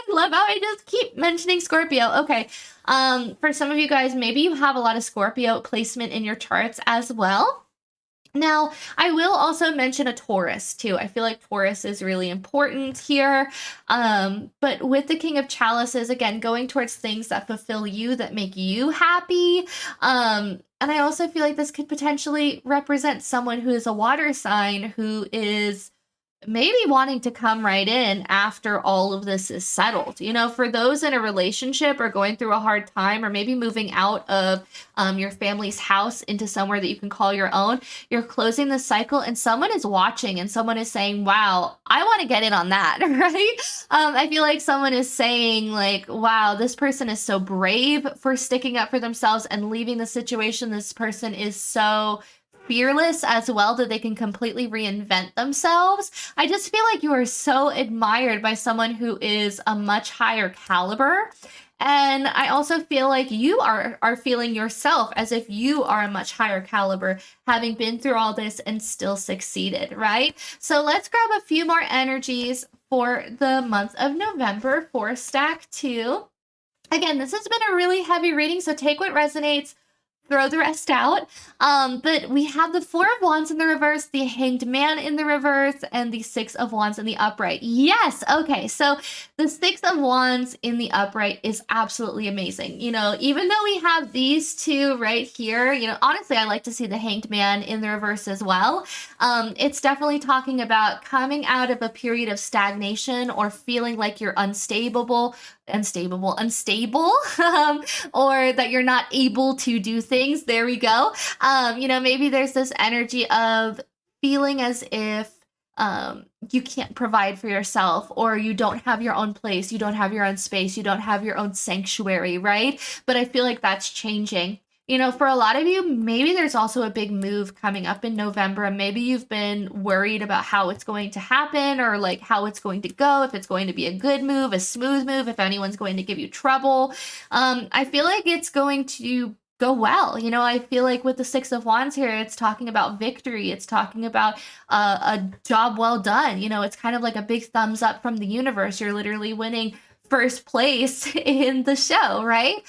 love how I just keep mentioning Scorpio. Okay. For some of you guys, maybe you have a lot of Scorpio placement in your charts as well. Now, I will also mention a Taurus too. I feel like Taurus is really important here. But with the King of Chalices, again, going towards things that fulfill you, that make you happy. And I also feel like this could potentially represent someone who is a water sign who is maybe wanting to come right in after all of this is settled. For those in a relationship or going through a hard time, or maybe moving out of your family's house into somewhere that you can call your own, you're closing the cycle and someone is watching and someone is saying, wow, I want to get in on that, right? I feel like someone is saying like, wow, this person is so brave for sticking up for themselves and leaving the situation. This person is so fearless as well that they can completely reinvent themselves. I just feel like you are so admired by someone who is a much higher caliber. And I also feel like you are feeling yourself as if you are a much higher caliber, having been through all this and still succeeded, right? So let's grab a few more energies for the month of November for stack 2. Again, this has been a really heavy reading, so take what resonates, throw the rest out. But we have the Four of Wands in the reverse, the Hanged Man in the reverse, and the Six of Wands in the upright. Yes, okay, so the Six of Wands in the upright is absolutely amazing. Even though we have these two right here, honestly, I like to see the Hanged Man in the reverse as well. It's definitely talking about coming out of a period of stagnation or feeling like you're unstable, or that you're not able to do things. There we go. Maybe there's this energy of feeling as if you can't provide for yourself, or you don't have your own place, you don't have your own space, you don't have your own sanctuary, right? But I feel like that's changing. For a lot of you, maybe there's also a big move coming up in November, and maybe you've been worried about how it's going to happen, or like how it's going to go, if it's going to be a good move, a smooth move, if anyone's going to give you trouble. I feel like it's going to go well. I feel like with the Six of Wands here, it's talking about victory. It's talking about a job well done. It's kind of like a big thumbs up from the universe. You're literally winning first place in the show, right?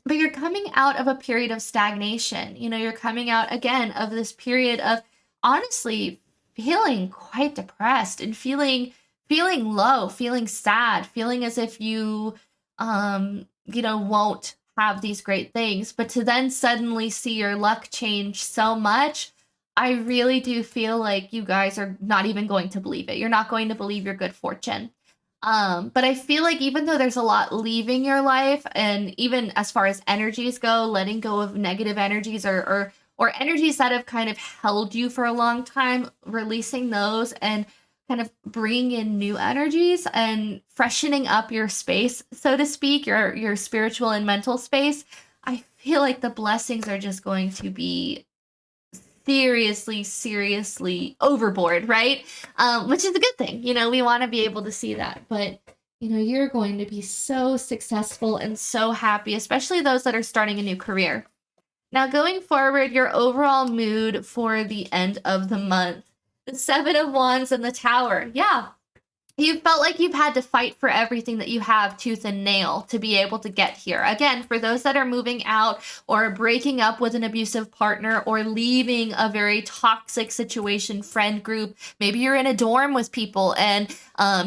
But you're coming out of a period of stagnation. You're coming out again of this period of honestly feeling quite depressed and feeling low, feeling sad, feeling as if you, won't have these great things. But to then suddenly see your luck change so much, I really do feel like you guys are not even going to believe it. You're not going to believe your good fortune. But I feel like even though there's a lot leaving your life, and even as far as energies go, letting go of negative energies or energies that have kind of held you for a long time, releasing those and kind of bringing in new energies and freshening up your space, so to speak, your spiritual and mental space, I feel like the blessings are just going to be seriously overboard, right? Which is a good thing. We want to be able to see that. But, you're going to be so successful and so happy, especially those that are starting a new career. Now, going forward, your overall mood for the end of the month. The Seven of Wands and the Tower. Yeah. You felt like you've had to fight for everything that you have tooth and nail to be able to get here. Again, for those that are moving out or breaking up with an abusive partner or leaving a very toxic situation, friend group, maybe you're in a dorm with people and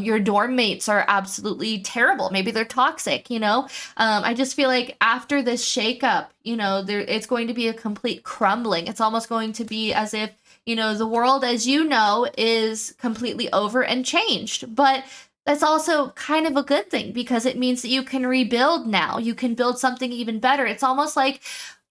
your dorm mates are absolutely terrible. Maybe they're toxic, I just feel like after this shakeup, it's going to be a complete crumbling. It's almost going to be as if the world, as is completely over and changed. But that's also kind of a good thing because it means that you can rebuild now. You can build something even better. It's almost like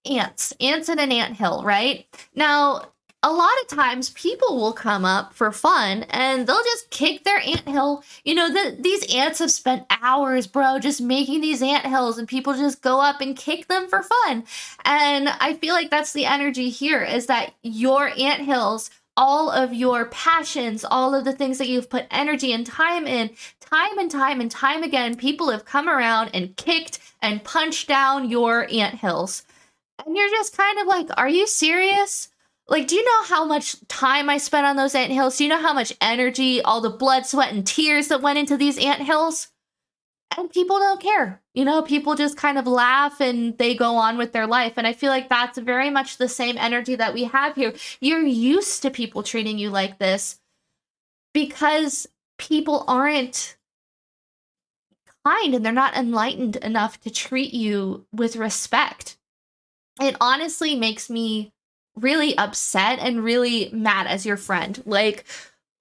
ants in an anthill, right? Now, a lot of times people will come up for fun and they'll just kick their anthill. These ants have spent hours, bro, just making these anthills, and people just go up and kick them for fun. And I feel like that's the energy here, is that your anthills, all of your passions, all of the things that you've put energy and time in, time and time again, people have come around and kicked and punched down your anthills. And you're just kind of like, are you serious? Like, do you know how much time I spent on those anthills? Do you know how much energy, all the blood, sweat, and tears that went into these anthills? and people don't care. People just kind of laugh and they go on with their life. And I feel like that's very much the same energy that we have here. You're used to people treating you like this because people aren't kind and they're not enlightened enough to treat you with respect. It honestly makes me really upset and really mad as your friend. Like,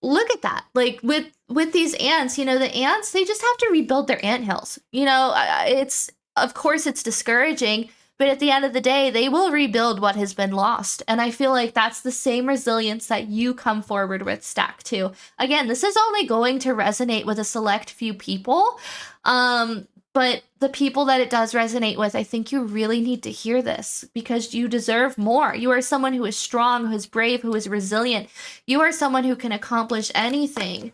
look at that. Like with these ants, the ants, they just have to rebuild their anthills. It's, of course it's discouraging, but at the end of the day, they will rebuild what has been lost. And I feel like that's the same resilience that you come forward with, Stack 2. Again, this is only going to resonate with a select few people. But the people that it does resonate with, I think you really need to hear this because you deserve more. You are someone who is strong, who is brave, who is resilient. You are someone who can accomplish anything.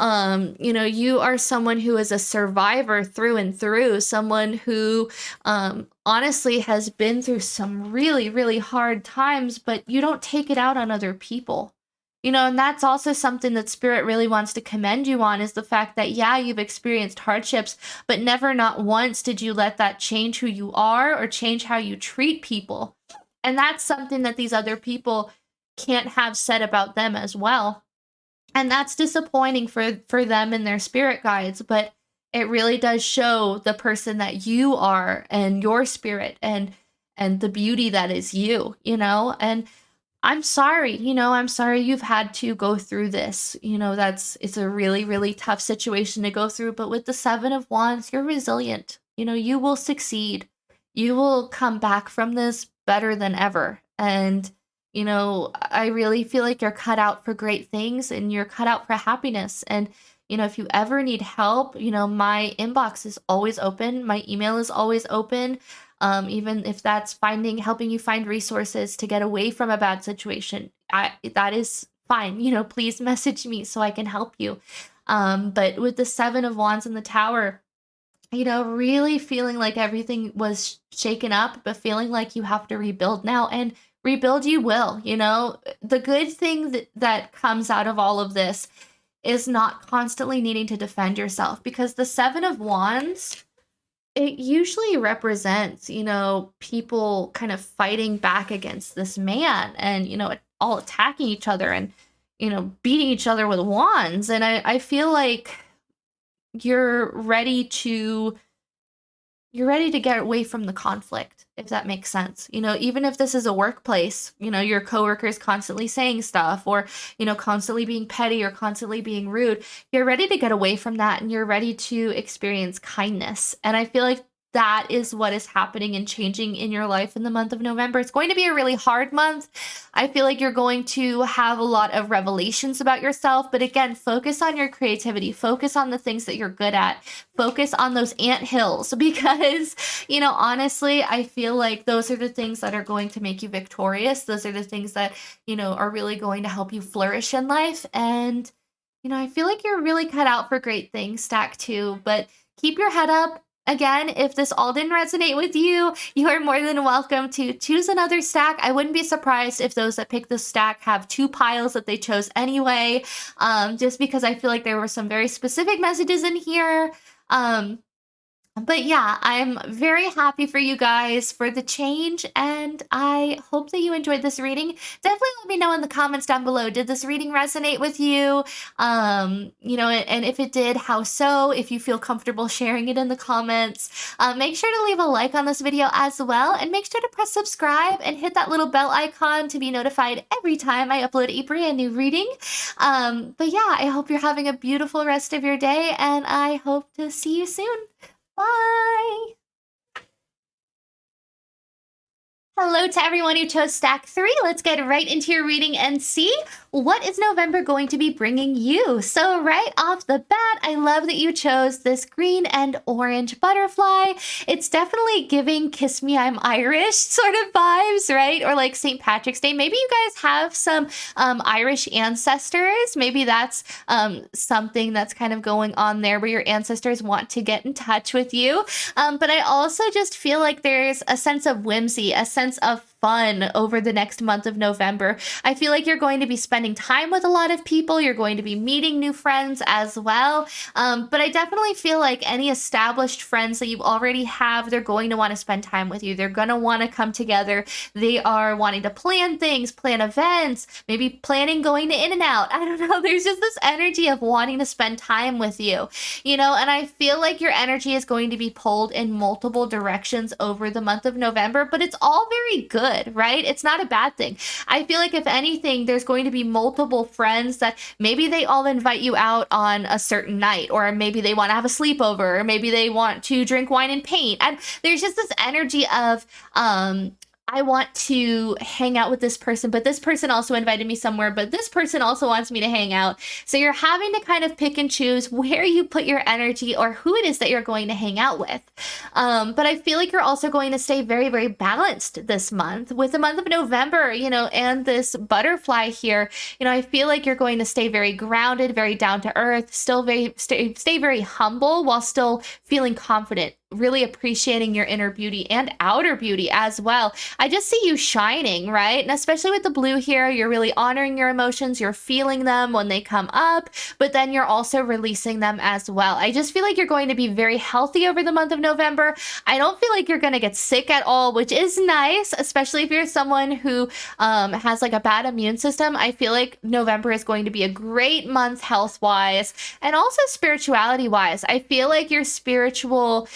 You are someone who is a survivor through and through, someone who honestly has been through some really, really hard times, but you don't take it out on other people. And that's also something that Spirit really wants to commend you on, is the fact that, yeah, you've experienced hardships, but never, not once, did you let that change who you are or change how you treat people. And that's something that these other people can't have said about them as well. And that's disappointing for them and their spirit guides, but it really does show the person that you are and your spirit and the beauty that is you, and I'm sorry, I'm sorry you've had to go through this. It's a really, really tough situation to go through, but with the 7 of Wands, you're resilient. You will succeed. You will come back from this better than ever. And, I really feel like you're cut out for great things and you're cut out for happiness. And, if you ever need help, my inbox is always open. My email is always open. Even if that's helping you find resources to get away from a bad situation, that is fine. Please message me so I can help you. But with the 7 of Wands in the Tower, really feeling like everything was shaken up, but feeling like you have to rebuild now, and rebuild you will. The good thing that comes out of all of this is not constantly needing to defend yourself, because the 7 of Wands, it usually represents, people kind of fighting back against this man and, all attacking each other and, beating each other with wands. And I feel like you're ready to get away from the conflict, if that makes sense. Even if this is a workplace, your coworkers constantly saying stuff or, constantly being petty or constantly being rude, you're ready to get away from that and you're ready to experience kindness. And I feel like that is what is happening and changing in your life in the month of November. It's going to be a really hard month. I feel like you're going to have a lot of revelations about yourself. But again, focus on your creativity. Focus on the things that you're good at. Focus on those anthills because, honestly, I feel like those are the things that are going to make you victorious. Those are the things that, are really going to help you flourish in life. And, I feel like you're really cut out for great things, Stack 2. But keep your head up. Again, if this all didn't resonate with you, you are more than welcome to choose another stack. I wouldn't be surprised if those that pick this stack have 2 piles that they chose anyway, just because I feel like there were some very specific messages in here. But yeah, I'm very happy for you guys for the change, and I hope that you enjoyed this reading. Definitely let me know in the comments down below. Did this reading resonate with you? And if it did, how so? If you feel comfortable sharing it in the comments, make sure to leave a like on this video as well, and make sure to press subscribe and hit that little bell icon to be notified every time I upload a brand new reading. But yeah, I hope you're having a beautiful rest of your day, and I hope to see you soon. Bye! Hello to everyone who chose stack 3. Let's get right into your reading and see what is November going to be bringing you. So right off the bat, I love that you chose this green and orange butterfly. It's definitely giving Kiss Me I'm Irish sort of vibes, right? Or like St. Patrick's Day. Maybe you guys have some Irish ancestors. Maybe that's something that's kind of going on there where your ancestors want to get in touch with you. But I also just feel like there's a sense of whimsy, a sense of fun over the next month of November. I feel like you're going to be spending time with a lot of people. You're going to be meeting new friends as well. But I definitely feel like any established friends that you already have, they're going to want to spend time with you. They're going to want to come together. They are wanting to plan things, plan events, maybe planning going to In-N-Out. I don't know. There's just this energy of wanting to spend time with you, and I feel like your energy is going to be pulled in multiple directions over the month of November, but it's all very good, right? It's not a bad thing. I feel like if anything, there's going to be multiple friends that maybe they all invite you out on a certain night, or maybe they want to have a sleepover, or maybe they want to drink wine and paint. And there's just this energy of, I want to hang out with this person, but this person also invited me somewhere, but this person also wants me to hang out. So you're having to kind of pick and choose where you put your energy or who it is that you're going to hang out with. But I feel like you're also going to stay very, very balanced this month with the month of November, and this butterfly here. I feel like you're going to stay very grounded, very down to earth, still stay very humble while still feeling confident, really appreciating your inner beauty and outer beauty as well. I just see you shining, right? And especially with the blue here, you're really honoring your emotions. You're feeling them when they come up, but then you're also releasing them as well. I just feel like you're going to be very healthy over the month of November. I don't feel like you're going to get sick at all, which is nice, especially if you're someone who has like a bad immune system. I feel like November is going to be a great month health-wise and also spirituality-wise. I feel like your spiritual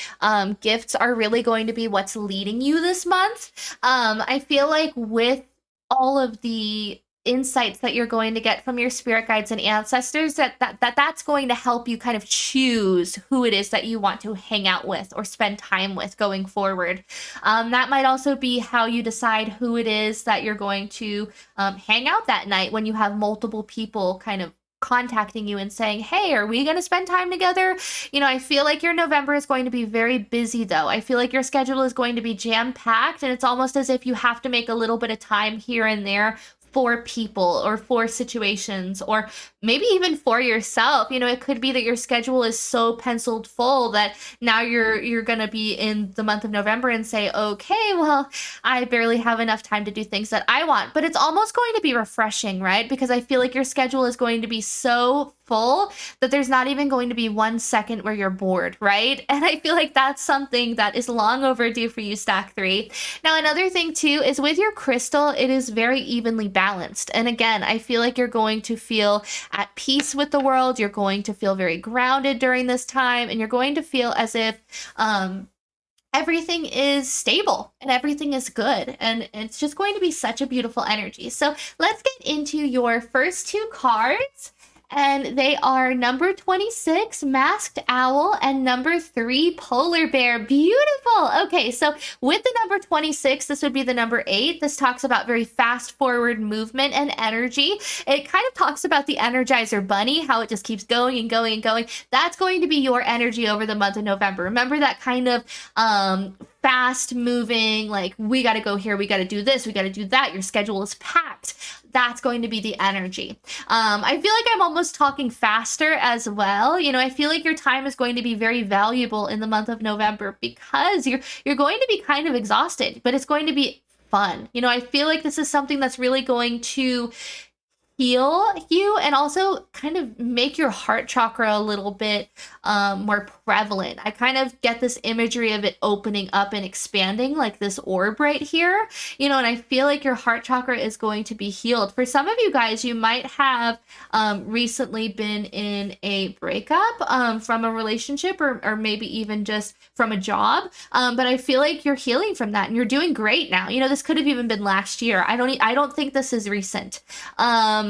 gifts are really going to be what's leading you this month. I feel like with all of the insights that you're going to get from your spirit guides and ancestors, that's going to help you kind of choose who it is that you want to hang out with or spend time with going forward. That might also be how you decide who it is that you're going to hang out that night when you have multiple people kind of contacting you and saying, hey, are we going to spend time together? I feel like your November is going to be very busy though. I feel like your schedule is going to be jam-packed, and it's almost as if you have to make a little bit of time here and there for people or for situations, or maybe even for yourself. It could be that your schedule is so penciled full that now you're going to be in the month of November and say, okay, well, I barely have enough time to do things that I want. But it's almost going to be refreshing, right? Because I feel like your schedule is going to be so full that there's not even going to be 1 second where you're bored, right? And I feel like that's something that is long overdue for you, Stack 3. Now, another thing too is with your crystal, it is very evenly balanced. And again, I feel like you're going to feel at peace with the world. You're going to feel very grounded during this time, and you're going to feel as if everything is stable and everything is good, and it's just going to be such a beautiful energy. So let's get into your first 2 cards. And they are number 26, Masked Owl, and number 3, Polar Bear. Beautiful. Okay, so with the number 26, this would be the number 8. This talks about very fast forward movement and energy. It kind of talks about the Energizer Bunny, how it just keeps going and going and going. That's going to be your energy over the month of November. Remember that kind of fast moving, like we got to go here, we got to do this, we got to do that. Your schedule is packed. That's going to be the energy. I feel like I'm almost talking faster as well. I feel like your time is going to be very valuable in the month of November because you're going to be kind of exhausted, but it's going to be fun. I feel like this is something that's really going to heal you and also kind of make your heart chakra a little bit more prevalent. I kind of get this imagery of it opening up and expanding like this orb right here, and I feel like your heart chakra is going to be healed. For some of you guys, you might have recently been in a breakup from a relationship or maybe even just from a job, but I feel like you're healing from that and you're doing great now. This could have even been last year. I don't think this is recent.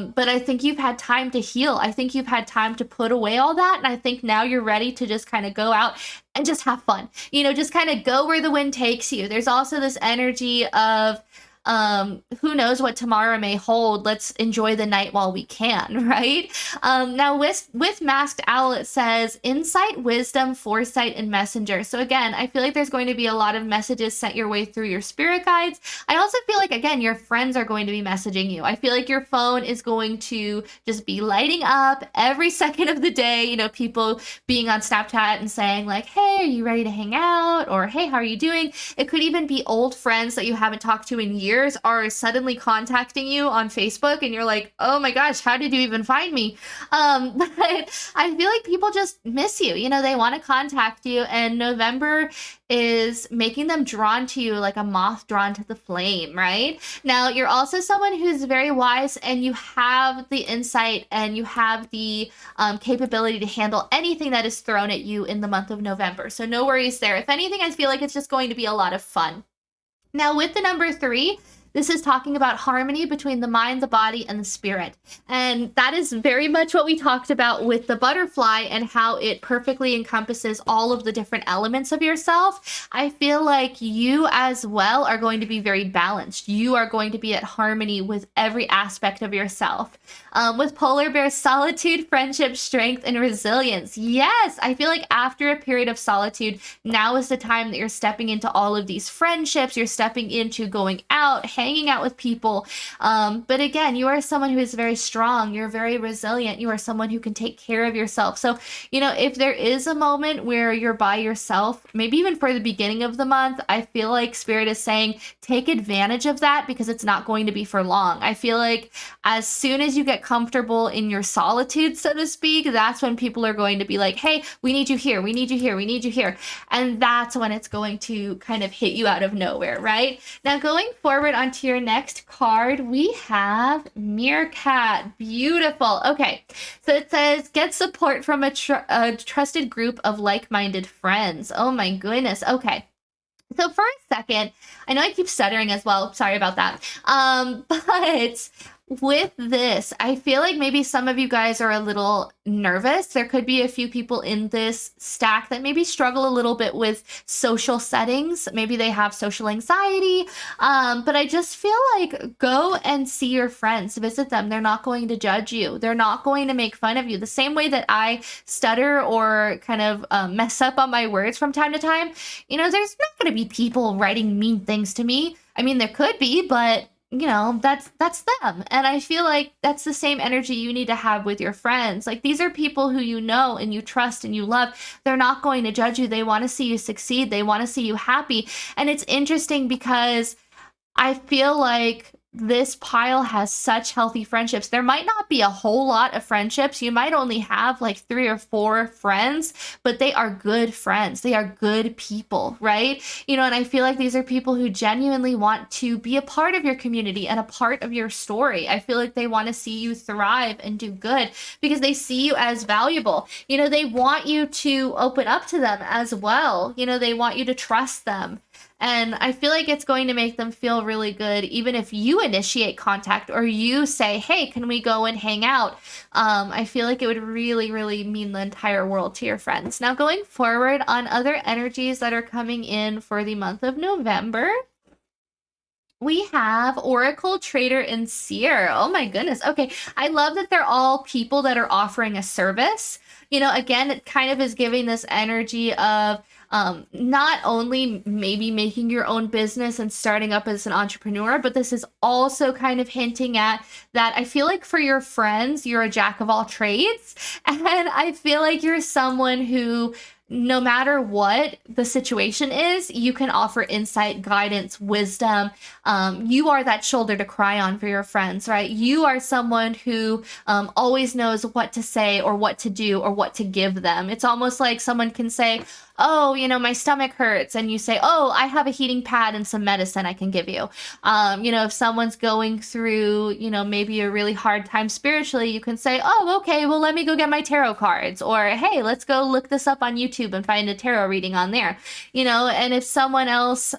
But I think you've had time to heal. I think you've had time to put away all that. And I think now you're ready to just kind of go out and just have fun, just kind of go where the wind takes you. There's also this energy of, who knows what tomorrow may hold. Let's enjoy the night while we can, right? Now with Masked Owl, it says insight, wisdom, foresight, and messenger. So again, I feel like there's going to be a lot of messages sent your way through your spirit guides. I also feel like, again, your friends are going to be messaging you. I feel like your phone is going to just be lighting up every second of the day, people being on Snapchat and saying like, hey, are you ready to hang out? Or hey, how are you doing? It could even be old friends that you haven't talked to in years years are suddenly contacting you on Facebook and you're like, oh my gosh, how did you even find me? But I feel like people just miss you. They want to contact you, and November is making them drawn to you like a moth drawn to the flame, right? Now, you're also someone who's very wise, and you have the insight and you have the capability to handle anything that is thrown at you in the month of November. So no worries there. If anything, I feel like it's just going to be a lot of fun. Now, with the number 3, this is talking about harmony between the mind, the body, and the spirit. And that is very much what we talked about with the butterfly and how it perfectly encompasses all of the different elements of yourself. I feel like you as well are going to be very balanced. You are going to be at harmony with every aspect of yourself. With polar bears, solitude, friendship, strength, and resilience. Yes, I feel like after a period of solitude, now is the time that you're stepping into all of these friendships. You're stepping into going out, hanging out with people. But again, you are someone who is very strong. You're very resilient. You are someone who can take care of yourself. So, if there is a moment where you're by yourself, maybe even for the beginning of the month, I feel like Spirit is saying, take advantage of that, because it's not going to be for long. I feel like as soon as you get comfortable in your solitude, so to speak, that's when people are going to be like, hey, we need you here. We need you here. We need you here. And that's when it's going to kind of hit you out of nowhere, right? Now, going forward onto your next card, we have Meerkat. Beautiful. Okay, so it says, get support from a trusted group of like-minded friends. Oh my goodness. Okay. So for a second, I know I keep stuttering as well. Sorry about that. But with this, I feel like maybe some of you guys are a little nervous. There could be a few people in this stack that maybe struggle a little bit with social settings. Maybe they have social anxiety. But I just feel like go and see your friends, visit them. They're not going to judge you. They're not going to make fun of you. The same way that I stutter or kind of mess up on my words from time to time, there's not going to be people writing mean things to me. I mean, there could be, but that's them. And I feel like that's the same energy you need to have with your friends. Like, these are people who you know and you trust and you love. They're not going to judge you. They want to see you succeed. They want to see you happy. And it's interesting because I feel like this pile has such healthy friendships. There might not be a whole lot of friendships. You might only have like 3 or 4 friends, but they are good friends. They are good people, right? And I feel like these are people who genuinely want to be a part of your community and a part of your story. I feel like they want to see you thrive and do good because they see you as valuable. They want you to open up to them as well. They want you to trust them. And I feel like it's going to make them feel really good, even if you initiate contact or you say, hey, can we go and hang out? I feel like it would really, really mean the entire world to your friends. Now, going forward on other energies that are coming in for the month of November, we have Oracle, Trader, and Seer. Oh my goodness. Okay. I love that they're all people that are offering a service. Again, it kind of is giving this energy of not only maybe making your own business and starting up as an entrepreneur, but this is also kind of hinting at that I feel like for your friends, you're a jack of all trades. And I feel like you're someone who, no matter what the situation is, you can offer insight, guidance, wisdom. You are that shoulder to cry on for your friends, right? You are someone who always knows what to say or what to do or what to give them. It's almost like someone can say, oh, my stomach hurts. And you say, oh, I have a heating pad and some medicine I can give you. If someone's going through, maybe a really hard time spiritually, you can say, oh, okay, well, let me go get my tarot cards. Or, hey, let's go look this up on YouTube and find a tarot reading on there. And if someone else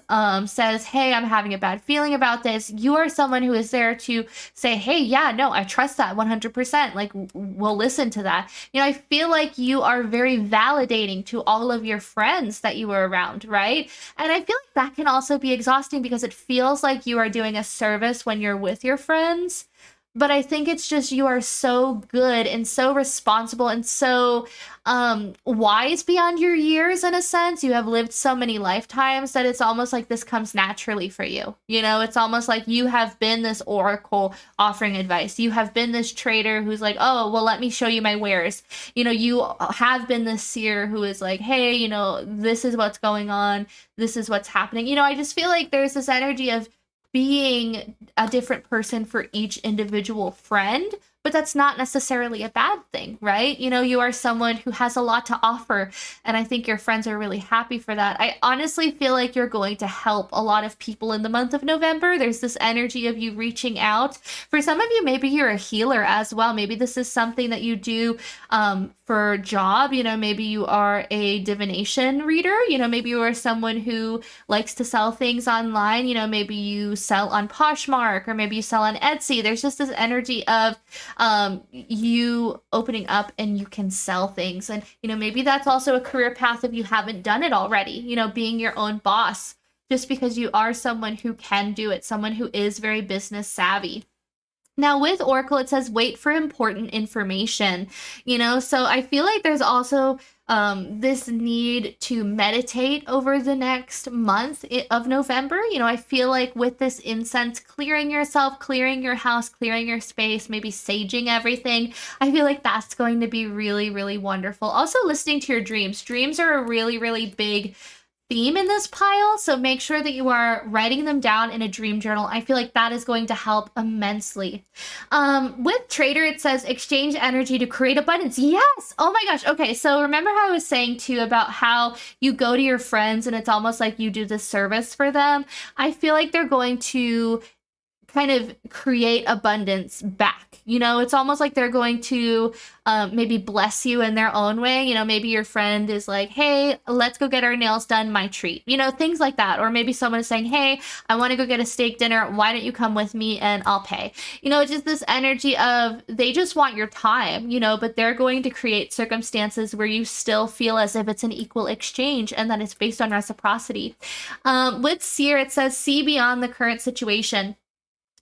says, hey, I'm having a bad feeling about this, you are someone who is there to say, hey, yeah, no, I trust that 100%. Like, we'll listen to that. I feel like you are very validating to all of your friends that you were around, right? And I feel like that can also be exhausting because it feels like you are doing a service when you're with your friends. But I think it's just you are so good and so responsible and so wise beyond your years in a sense. You have lived so many lifetimes that it's almost like this comes naturally for you. It's almost like you have been this oracle offering advice. You have been this trader who's like, oh, well, let me show you my wares. You have been this seer who is like, hey, this is what's going on. This is what's happening. I just feel like there's this energy of being a different person for each individual friend, but that's not necessarily a bad thing, right? You know, you are someone who has a lot to offer, and I think your friends are really happy for that. I honestly feel like you're going to help a lot of people in the month of November. There's this energy of you reaching out. For some of you, maybe you're a healer as well. Maybe this is something that you do for job. You know, maybe you are a divination reader. You know, maybe you are someone who likes to sell things online. You know, maybe you sell on Poshmark, or maybe you sell on Etsy. There's just this energy of you opening up and you can sell things. And, you know, maybe that's also a career path if you haven't done it already, you know, being your own boss, just because you are someone who can do it, someone who is very business savvy. Now with Oracle, it says wait for important information, you know, so I feel like there's also this need to meditate over the next month of November. You know, I feel like with this incense, clearing yourself, clearing your house, clearing your space, maybe saging everything, I feel like that's going to be really, really wonderful. Also listening to your dreams. Dreams are a really, really big theme in this pile, so make sure that you are writing them down in a dream journal. I feel like that is going to help immensely. With Trader, it says exchange energy to create abundance. Yes! Oh my gosh. Okay, so remember how I was saying too about how you go to your friends and it's almost like you do this service for them? I feel like they're going to kind of create abundance back. You know, it's almost like they're going to maybe bless you in their own way. You know, maybe your friend is like, hey, let's go get our nails done, my treat. You know, things like that. Or maybe someone is saying, hey, I want to go get a steak dinner. Why don't you come with me and I'll pay? You know, just this energy of they just want your time, you know, but they're going to create circumstances where you still feel as if it's an equal exchange and that it's based on reciprocity. With Seer, it says see beyond the current situation.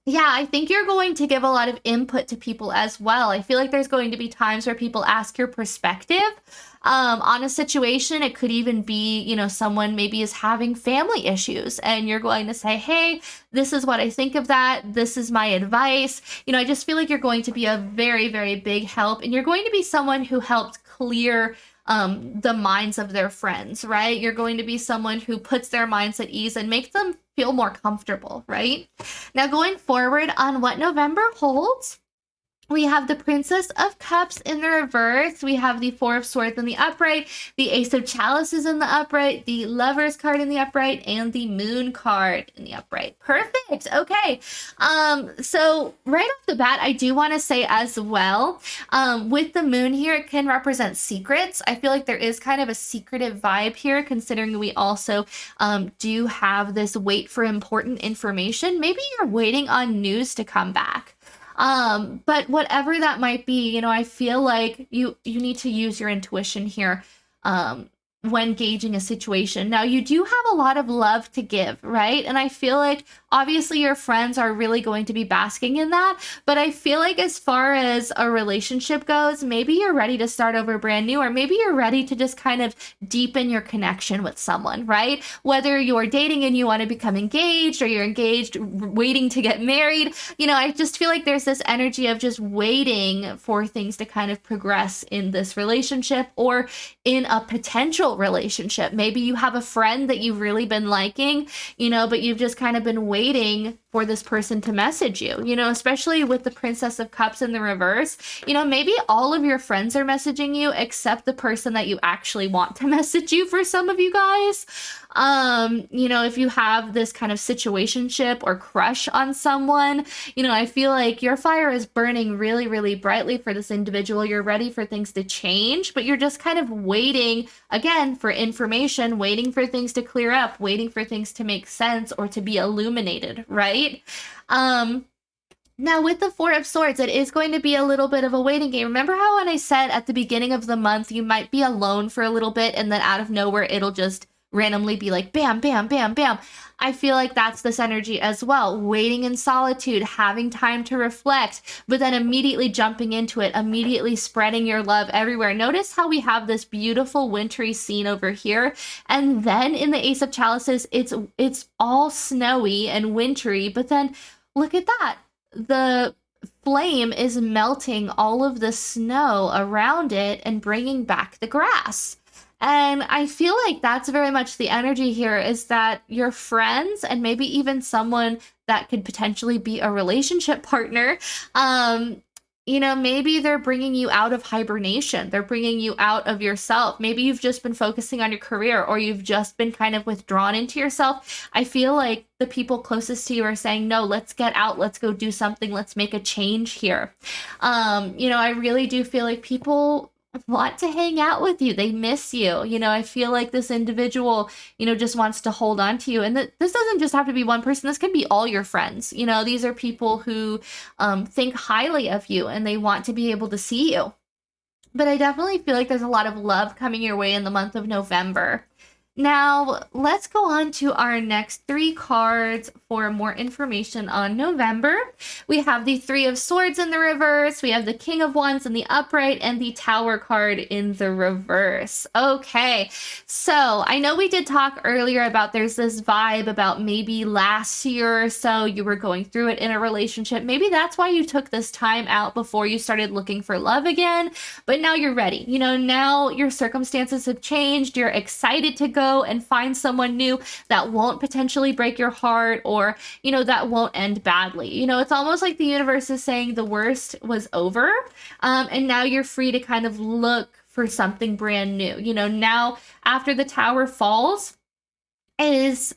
Yeah, I think you're going to give a lot of input to people as well. I feel like there's going to be times where people ask your perspective on a situation. It could even be, you know, someone maybe is having family issues and you're going to say, hey, this is what I think of that. This is my advice. You know, I just feel like you're going to be a very, very big help, and you're going to be someone who helps clear the minds of their friends, right? You're going to be someone who puts their minds at ease and makes them feel more comfortable, right? Now, going forward on what November holds, we have the Princess of Cups in the reverse. We have the Four of Swords in the upright, the Ace of Chalices in the upright, the Lovers card in the upright, and the Moon card in the upright. Perfect. Okay. So right off the bat, I do want to say as well, with the Moon here, it can represent secrets. I feel like there is kind of a secretive vibe here, considering we also do have this wait for important information. Maybe you're waiting on news to come back. But whatever that might be, you know, I feel like you need to use your intuition here, when gauging a situation. Now, you do have a lot of love to give, right? And I feel like obviously your friends are really going to be basking in that, but I feel like as far as a relationship goes, maybe you're ready to start over brand new, or maybe you're ready to just kind of deepen your connection with someone, right? Whether you're dating and you want to become engaged, or you're engaged waiting to get married, you know, I just feel like there's this energy of just waiting for things to kind of progress in this relationship or in a potential relationship. Maybe you have a friend that you've really been liking, you know, but you've just kind of been waiting for this person to message you, you know, especially with the Princess of Cups in the reverse. You know, maybe all of your friends are messaging you except the person that you actually want to message you, for some of you guys. You know, if you have this kind of situationship or crush on someone, you know, I feel like your fire is burning really, really brightly for this individual. You're ready for things to change, but you're just kind of waiting, again, for information, waiting for things to clear up, waiting for things to make sense or to be illuminated, right? Now, with the Four of Swords, it is going to be a little bit of a waiting game. Remember how when I said at the beginning of the month, you might be alone for a little bit and then out of nowhere, it'll just randomly be like, bam, bam, bam, bam. I feel like that's this energy as well. Waiting in solitude, having time to reflect, but then immediately jumping into it, immediately spreading your love everywhere. Notice how we have this beautiful wintry scene over here. And then in the Ace of Chalices, it's all snowy and wintry, but then look at that. The flame is melting all of the snow around it and bringing back the grass. And I feel like that's very much the energy here, is that your friends and maybe even someone that could potentially be a relationship partner, maybe they're bringing you out of hibernation. They're bringing you out of yourself. Maybe you've just been focusing on your career, or you've just been kind of withdrawn into yourself. I feel like the people closest to you are saying, no, let's get out. Let's go do something. Let's make a change here. I really do feel like people want to hang out with you. They miss you. I feel like this individual, just wants to hold on to you. And this doesn't just have to be one person. This can be all your friends. These are people who think highly of you, and they want to be able to see you. But I definitely feel like there's a lot of love coming your way in the month of November. Now, let's go on to our next 3 cards for more information on November. We have the 3 of Swords in the reverse, we have the King of Wands in the upright, and the Tower card in the reverse. Okay, so I know we did talk earlier about there's this vibe about maybe last year or so you were going through it in a relationship. Maybe that's why you took this time out before you started looking for love again, but now you're ready. Now your circumstances have changed. You're excited to go and find someone new that won't potentially break your heart, or that won't end badly. It's almost like the universe is saying the worst was over, and now you're free to kind of look for something brand new. Now after the tower falls is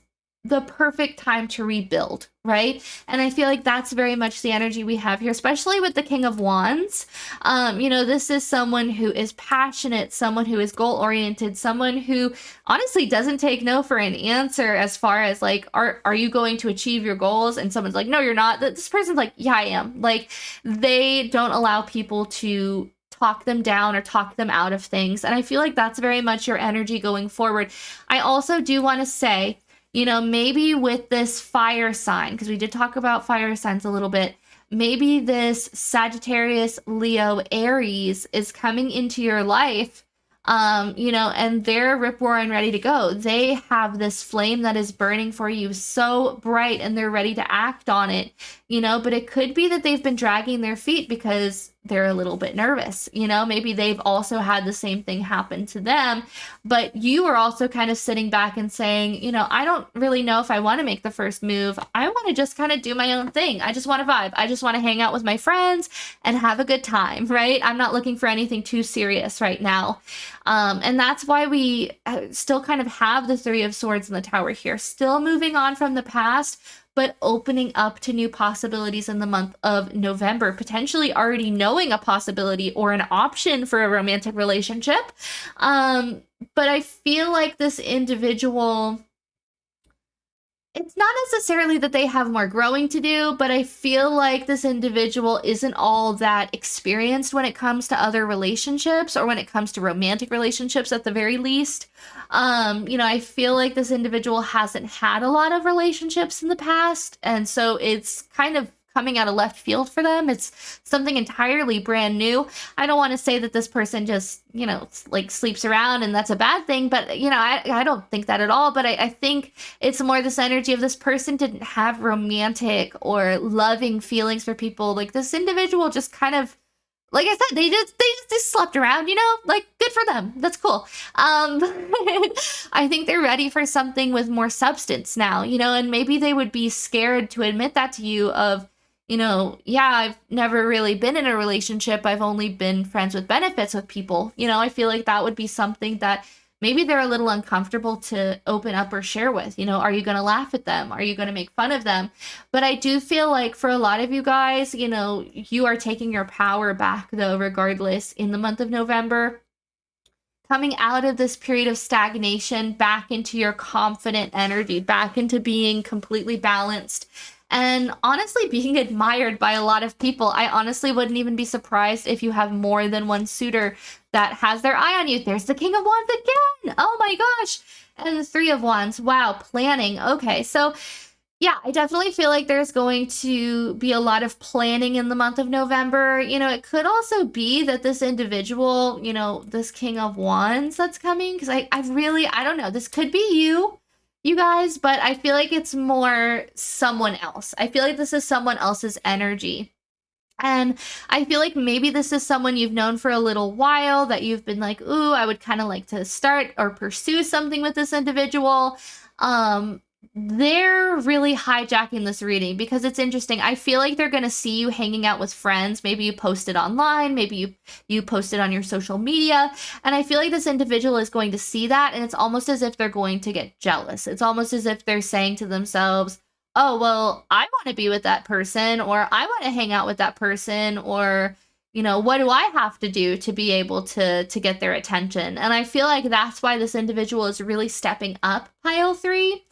the perfect time to rebuild, right? And I feel like that's very much the energy we have here, especially with the King of Wands. This is someone who is passionate, someone who is goal-oriented, someone who honestly doesn't take no for an answer, as far as like, are you going to achieve your goals? And someone's like, no, you're not. This person's like, yeah, I am. Like, they don't allow people to talk them down or talk them out of things. And I feel like that's very much your energy going forward. I also do want to say, maybe with this fire sign, because we did talk about fire signs a little bit, maybe this Sagittarius, Leo, Aries is coming into your life, and they're rip-roaring ready to go. They have this flame that is burning for you so bright, and they're ready to act on it, but it could be that they've been dragging their feet because they're a little bit nervous. Maybe they've also had the same thing happen to them, but you are also kind of sitting back and saying, I don't really know if I want to make the first move. I want to just kind of do my own thing. I just want to vibe. I just want to hang out with my friends and have a good time, right? I'm not looking for anything too serious right now. And that's why we still kind of have the 3 of Swords in the Tower here, still moving on from the past, but opening up to new possibilities in the month of November, potentially already knowing a possibility or an option for a romantic relationship. But I feel like this individual, it's not necessarily that they have more growing to do, but I feel like this individual isn't all that experienced when it comes to other relationships, or when it comes to romantic relationships at the very least. I feel like this individual hasn't had a lot of relationships in the past, and so it's kind of coming out of left field for them. It's something entirely brand new. I don't want to say that this person just, like sleeps around and that's a bad thing, but, I don't think that at all. But I think it's more this energy of this person didn't have romantic or loving feelings for people. Like, this individual just kind of, like I said, they just slept around, like, good for them. That's cool. I think they're ready for something with more substance now, and maybe they would be scared to admit that to you of, yeah, I've never really been in a relationship. I've only been friends with benefits with people. I feel like that would be something that maybe they're a little uncomfortable to open up or share with. Are you going to laugh at them? Are you going to make fun of them? But I do feel like for a lot of you guys, you are taking your power back, though, regardless, in the month of November. Coming out of this period of stagnation, back into your confident energy, back into being completely balanced, and honestly being admired by a lot of people. I honestly wouldn't even be surprised if you have more than one suitor that has their eye on you. There's the King of Wands again. Oh my gosh. And the 3 of Wands. Wow, planning. Okay, so yeah, I definitely feel like there's going to be a lot of planning in the month of November. It could also be that this individual, this King of Wands that's coming, because I don't know, this could be you guys, but I feel like it's more someone else. I feel like this is someone else's energy. And I feel like maybe this is someone you've known for a little while that you've been like, ooh, I would kind of like to start or pursue something with this individual. They're really hijacking this reading because it's interesting. I feel like they're going to see you hanging out with friends. Maybe you posted online, maybe you posted on your social media. And I feel like this individual is going to see that. And it's almost as if they're going to get jealous. It's almost as if they're saying to themselves, oh, well, I want to be with that person, or I want to hang out with that person, or, what do I have to do to be able to get their attention? And I feel like that's why this individual is really stepping up pile 3.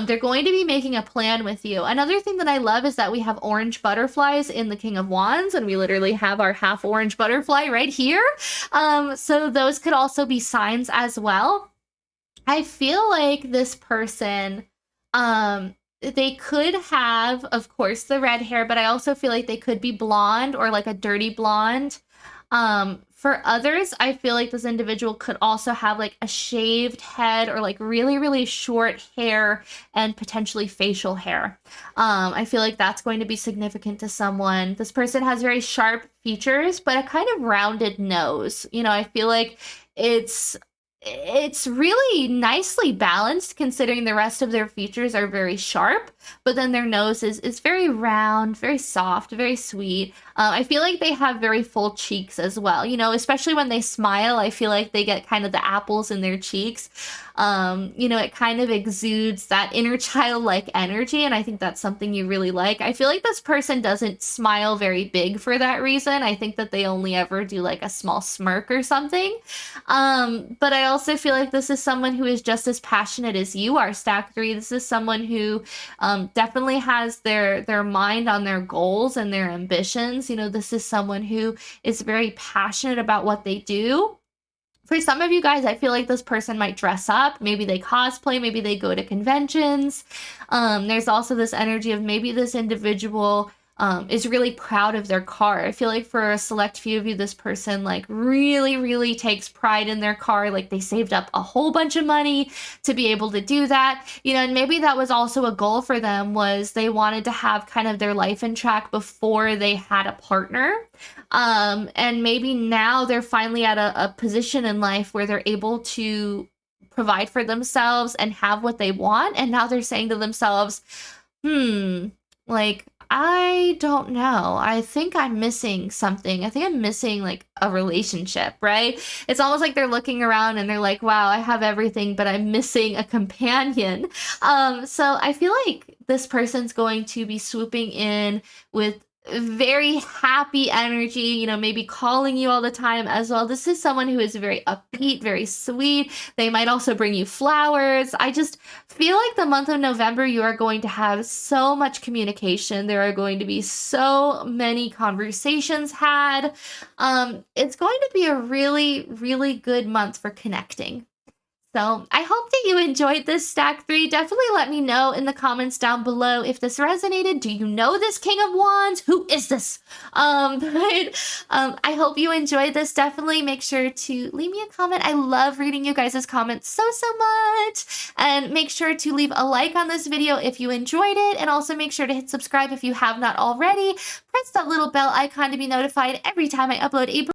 They're going to be making a plan with you. Another thing that I love is that we have orange butterflies in the King of Wands, and we literally have our half orange butterfly right here. So those could also be signs as well. I feel like this person, they could have, of course, the red hair, but I also feel like they could be blonde or like a dirty blonde. For others, I feel like this individual could also have like a shaved head or like really, really short hair and potentially facial hair. I feel like that's going to be significant to someone. This person has very sharp features, but a kind of rounded nose. I feel like it's really nicely balanced considering the rest of their features are very sharp, but then their nose is very round, very soft, very sweet. I feel like they have very full cheeks as well, especially when they smile. I feel like they get kind of the apples in their cheeks. It kind of exudes that inner childlike energy, and I think that's something you really like. I feel like this person doesn't smile very big for that reason. I think that they only ever do like a small smirk or something. But I also feel like this is someone who is just as passionate as you are, Stack 3. This is someone who definitely has their mind on their goals and their ambitions. This is someone who is very passionate about what they do. For some of you guys, I feel like this person might dress up. Maybe they cosplay, maybe they go to conventions. There's also this energy of maybe this individual is really proud of their car. I feel like for a select few of you, this person like really, really takes pride in their car. Like they saved up a whole bunch of money to be able to do that. And maybe that was also a goal for them, was they wanted to have kind of their life in track before they had a partner. And maybe now they're finally at a position in life where they're able to provide for themselves and have what they want. And now they're saying to themselves, like, I don't know. I think I'm missing something. I think I'm missing like a relationship, right? It's almost like they're looking around and they're like, wow, I have everything, but I'm missing a companion. So I feel like this person's going to be swooping in with very happy energy, maybe calling you all the time as well. This is someone who is very upbeat, very sweet. They might also bring you flowers. I just feel like the month of November, you are going to have so much communication. There are going to be so many conversations had. It's going to be a really, really good month for connecting. So I hope that you enjoyed this Stack 3. Definitely let me know in the comments down below if this resonated. Do you know this King of Wands? Who is this? I hope you enjoyed this. Definitely make sure to leave me a comment. I love reading you guys' comments so much. And make sure to leave a like on this video if you enjoyed it. And also make sure to hit subscribe if you have not already. Press that little bell icon to be notified every time I upload a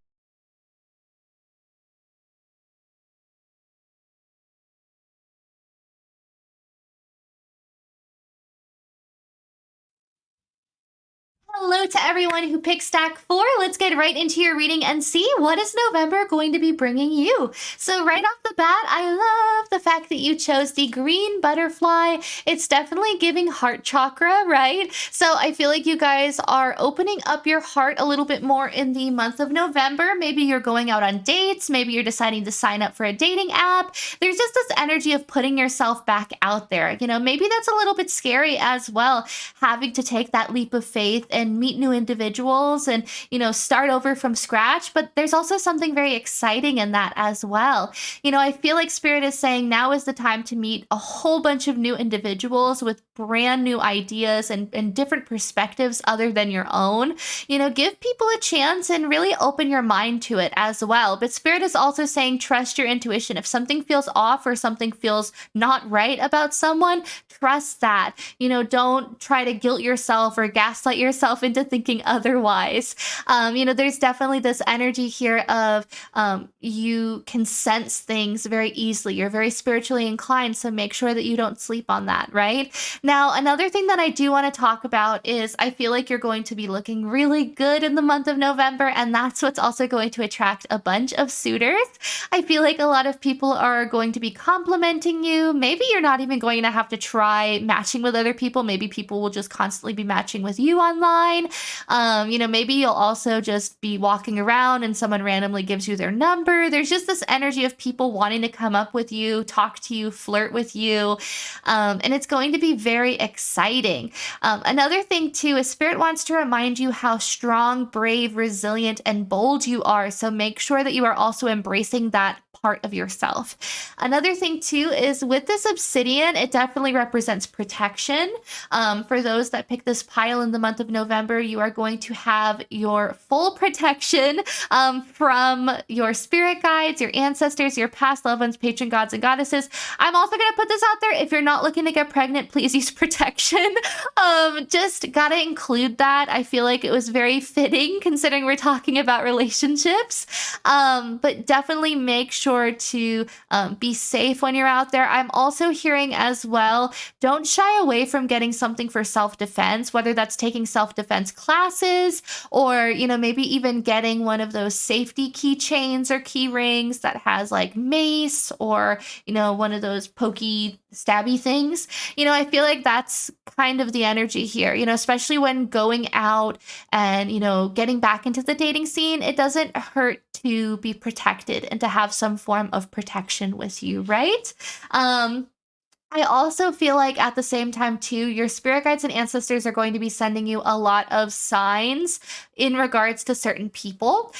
Hello to everyone who picked Stack 4. Let's get right into your reading and see what is November going to be bringing you. So right off the bat, I love the fact that you chose the green butterfly. It's definitely giving heart chakra, right? So I feel like you guys are opening up your heart a little bit more in the month of November. Maybe you're going out on dates. Maybe you're deciding to sign up for a dating app. There's just this energy of putting yourself back out there. Maybe that's a little bit scary as well, having to take that leap of faith and meet new individuals and, start over from scratch. But there's also something very exciting in that as well. I feel like Spirit is saying now is the time to meet a whole bunch of new individuals with brand new ideas and different perspectives other than your own, give people a chance and really open your mind to it as well. But Spirit is also saying trust your intuition. If something feels off or something feels not right about someone, trust that. Don't try to guilt yourself or gaslight yourself into thinking otherwise. There's definitely this energy here of you can sense things very easily. You're very spiritually inclined, so make sure that you don't sleep on that, right? Now, another thing that I do want to talk about is I feel like you're going to be looking really good in the month of November, and that's what's also going to attract a bunch of suitors. I feel like a lot of people are going to be complimenting you. Maybe you're not even going to have to try matching with other people. Maybe people will just constantly be matching with you online. Maybe you'll also just be walking around and someone randomly gives you their number. There's just this energy of people wanting to come up with you, talk to you, flirt with you. And it's going to be very exciting. Another thing too is Spirit wants to remind you how strong, brave, resilient, and bold you are. So make sure that you are also embracing that part of yourself. Another thing too is with this obsidian, it definitely represents protection. For those that pick this pile in the month of November, you are going to have your full protection from your spirit guides, your ancestors, your past loved ones, patron gods and goddesses. I'm also going to put this out there. If you're not looking to get pregnant, please use protection. Just got to include that. I feel like it was very fitting considering we're talking about relationships. But definitely make sure to be safe when you're out there. I'm also hearing as well, don't shy away from getting something for self-defense, whether that's taking self-defense classes or, maybe even getting one of those safety keychains or key rings that has like mace or, one of those pokey stabby things. I feel like that's kind of the energy here, especially when going out and, getting back into the dating scene. It doesn't hurt to be protected and to have some form of protection with you, right? I also feel like at the same time too, your spirit guides and ancestors are going to be sending you a lot of signs in regards to certain people.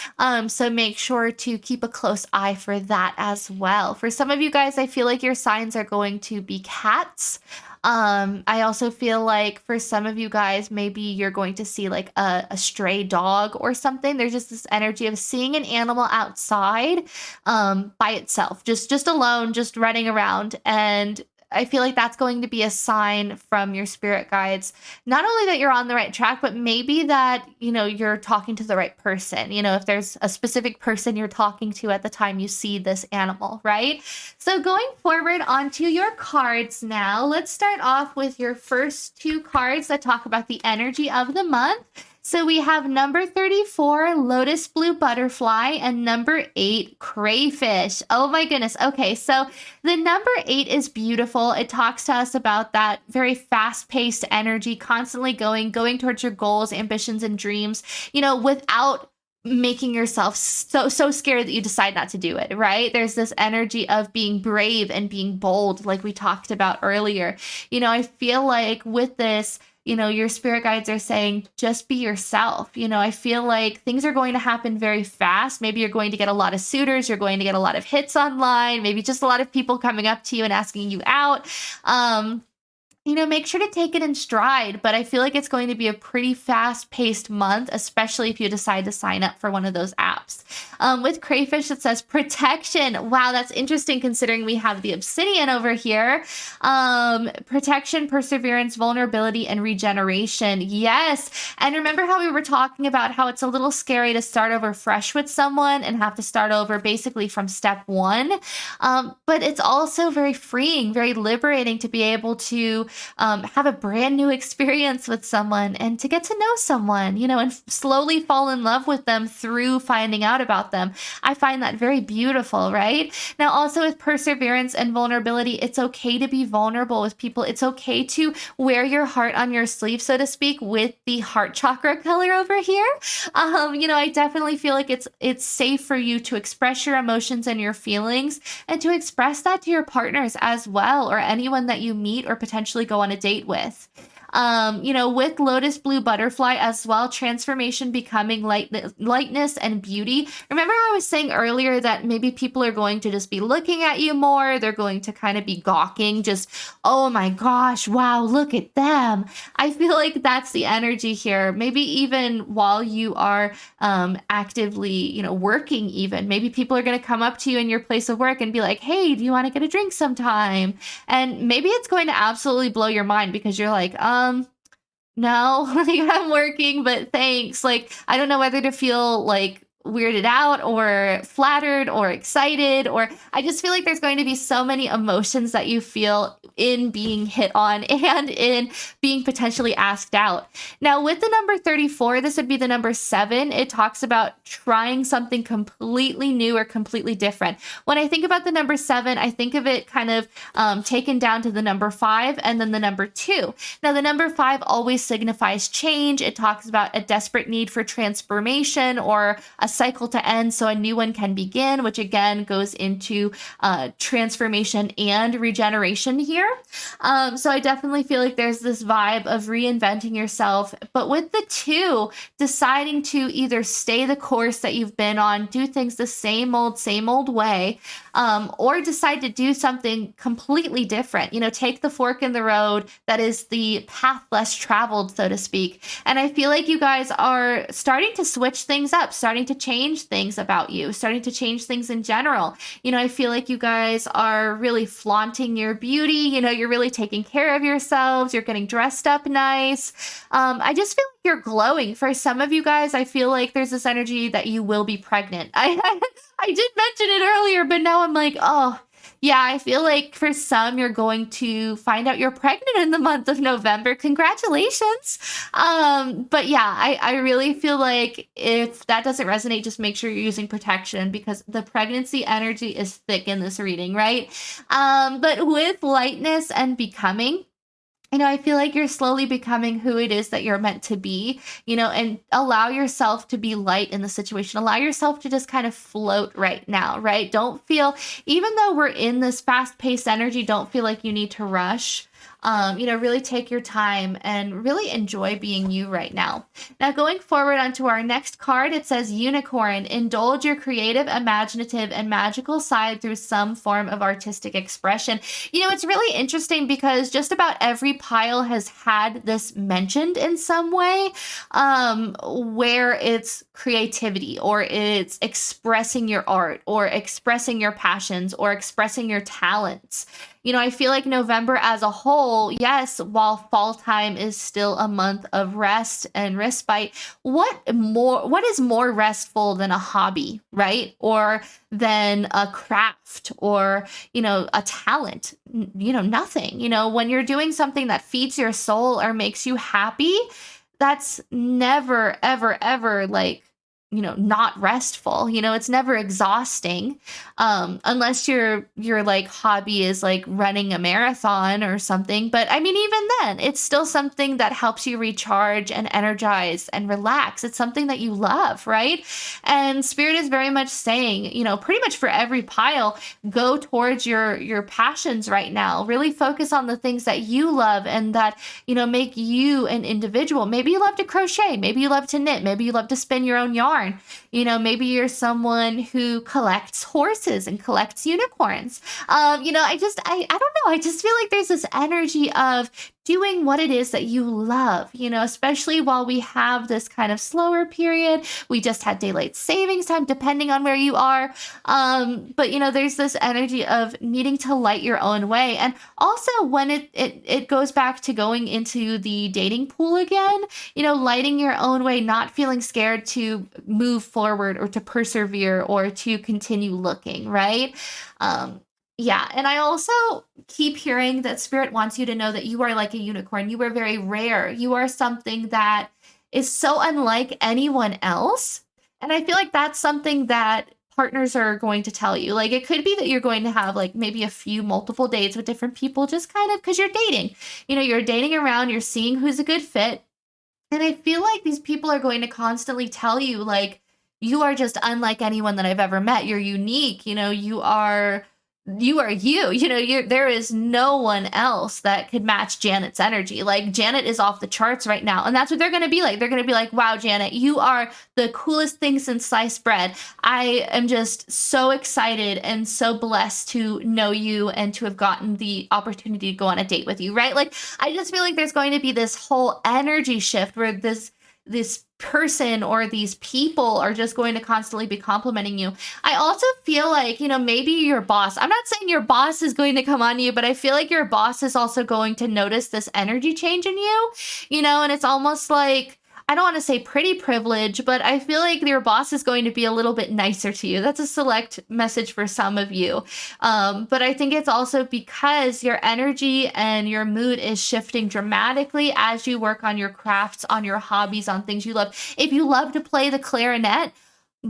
So make sure to keep a close eye for that as well. For some of you guys, I feel like your signs are going to be cats. I also feel like for some of you guys, maybe you're going to see like a stray dog or something. There's just this energy of seeing an animal outside by itself, just alone, just running around. And I feel like that's going to be a sign from your spirit guides, not only that you're on the right track, but maybe that, you're talking to the right person. If there's a specific person you're talking to at the time you see this animal, right? So going forward onto your cards now, let's start off with your first two cards that talk about the energy of the month. So we have number 34, Lotus Blue Butterfly, and number 8, Crayfish. Oh my goodness. Okay, so the number 8 is beautiful. It talks to us about that very fast-paced energy, constantly going towards your goals, ambitions, and dreams, without making yourself so scared that you decide not to do it, right? There's this energy of being brave and being bold, like we talked about earlier. I feel like with this, your spirit guides are saying, just be yourself. I feel like things are going to happen very fast. Maybe you're going to get a lot of suitors. You're going to get a lot of hits online, maybe just a lot of people coming up to you and asking you out. Make sure to take it in stride, but I feel like it's going to be a pretty fast-paced month, especially if you decide to sign up for one of those apps. With Crayfish, it says protection. Wow, that's interesting considering we have the obsidian over here. Protection, perseverance, vulnerability, and regeneration. Yes. And remember how we were talking about how it's a little scary to start over fresh with someone and have to start over basically from step one. But it's also very freeing, very liberating to be able to have a brand new experience with someone and to get to know someone, and slowly fall in love with them through finding out about them. I find that very beautiful, right? Now, also with perseverance and vulnerability, it's okay to be vulnerable with people. It's okay to wear your heart on your sleeve, so to speak, with the heart chakra color over here. I definitely feel like it's safe for you to express your emotions and your feelings and to express that to your partners as well, or anyone that you meet or potentially go on a date with. With Lotus Blue Butterfly as well, transformation becoming lightness and beauty. Remember I was saying earlier that maybe people are going to just be looking at you more. They're going to kind of be gawking, just, oh my gosh, wow, look at them. I feel like that's the energy here. Maybe even while you are actively, working even, maybe people are going to come up to you in your place of work and be like, hey, do you want to get a drink sometime? And maybe it's going to absolutely blow your mind because you're like, no, like I'm working, but thanks. Like, I don't know whether to feel like weirded out or flattered or excited, or I just feel like there's going to be so many emotions that you feel in being hit on and in being potentially asked out. Now, with the number 34, this would be the number 7. It talks about trying something completely new or completely different. When I think about the number 7, I think of it kind of taken down to the number 5 and then the number 2. Now, the number 5 always signifies change. It talks about a desperate need for transformation or a cycle to end so a new one can begin, which again goes into transformation and regeneration here. So I definitely feel like there's this vibe of reinventing yourself, but with the 2, deciding to either stay the course that you've been on, do things the same old way, or decide to do something completely different. Take the fork in the road that is the path less traveled, so to speak. And I feel like you guys are starting to switch things up, starting to change things about you, starting to change things in general. I feel like you guys are really flaunting your beauty. You're really taking care of yourselves. You're getting dressed up nice. I just feel like you're glowing. For some of you guys, I feel like there's this energy that you will be pregnant. I did mention it earlier, but now I'm like, oh, yeah, I feel like for some, you're going to find out you're pregnant in the month of November. Congratulations. But yeah, I really feel like if that doesn't resonate, just make sure you're using protection because the pregnancy energy is thick in this reading, right? But with lightness and becoming, I feel like you're slowly becoming who it is that you're meant to be, and allow yourself to be light in the situation. Allow yourself to just kind of float right now, right? Don't feel, even though we're in this fast-paced energy, don't feel like you need to rush. Really take your time and really enjoy being you right now. Now, going forward onto our next card, it says Unicorn. Indulge your creative, imaginative, and magical side through some form of artistic expression. It's really interesting because just about every pile has had this mentioned in some way, where it's creativity or it's expressing your art or expressing your passions or expressing your talents. I feel like November as a whole, yes, while fall time is still a month of rest and respite, what is more restful than a hobby, right? Or than a craft or, a talent, nothing. When you're doing something that feeds your soul or makes you happy, that's never, ever, ever like, not restful. It's never exhausting, unless your like hobby is like running a marathon or something. But I mean, even then, it's still something that helps you recharge and energize and relax. It's something that you love, right? And Spirit is very much saying, pretty much for every pile, go towards your passions right now. Really focus on the things that you love and that, make you an individual. Maybe you love to crochet. Maybe you love to knit. Maybe you love to spin your own yarn. Maybe you're someone who collects horses and collects unicorns. I don't know. I just feel like there's this energy of doing what it is that you love, especially while we have this kind of slower period. We just had daylight savings time, depending on where you are. But there's this energy of needing to light your own way. And also when it goes back to going into the dating pool again, lighting your own way, not feeling scared to move forward or to persevere or to continue looking, right? Yeah, and I also keep hearing that Spirit wants you to know that you are like a unicorn. You are very rare. You are something that is so unlike anyone else. And I feel like that's something that partners are going to tell you. Like, it could be that you're going to have like maybe a few multiple dates with different people, just kind of because you're dating. You're dating around, you're seeing who's a good fit. And I feel like these people are going to constantly tell you, like, you are just unlike anyone that I've ever met. You're unique. You are you are there is no one else that could match Janet's energy. Like, Janet is off the charts right now, and that's what they're going to be like. They're going to be like, wow, Janet, you are the coolest thing since sliced bread. I am just so excited and so blessed to know you and to have gotten the opportunity to go on a date with you, right? Like, I just feel like there's going to be this whole energy shift where this person or these people are just going to constantly be complimenting you. I also feel like, maybe your boss, I'm not saying your boss is going to come on you, but I feel like your boss is also going to notice this energy change in you, and it's almost like, I don't want to say pretty privilege, but I feel like your boss is going to be a little bit nicer to you. That's a select message for some of you. But I think it's also because your energy and your mood is shifting dramatically as you work on your crafts, on your hobbies, on things you love. If you love to play the clarinet,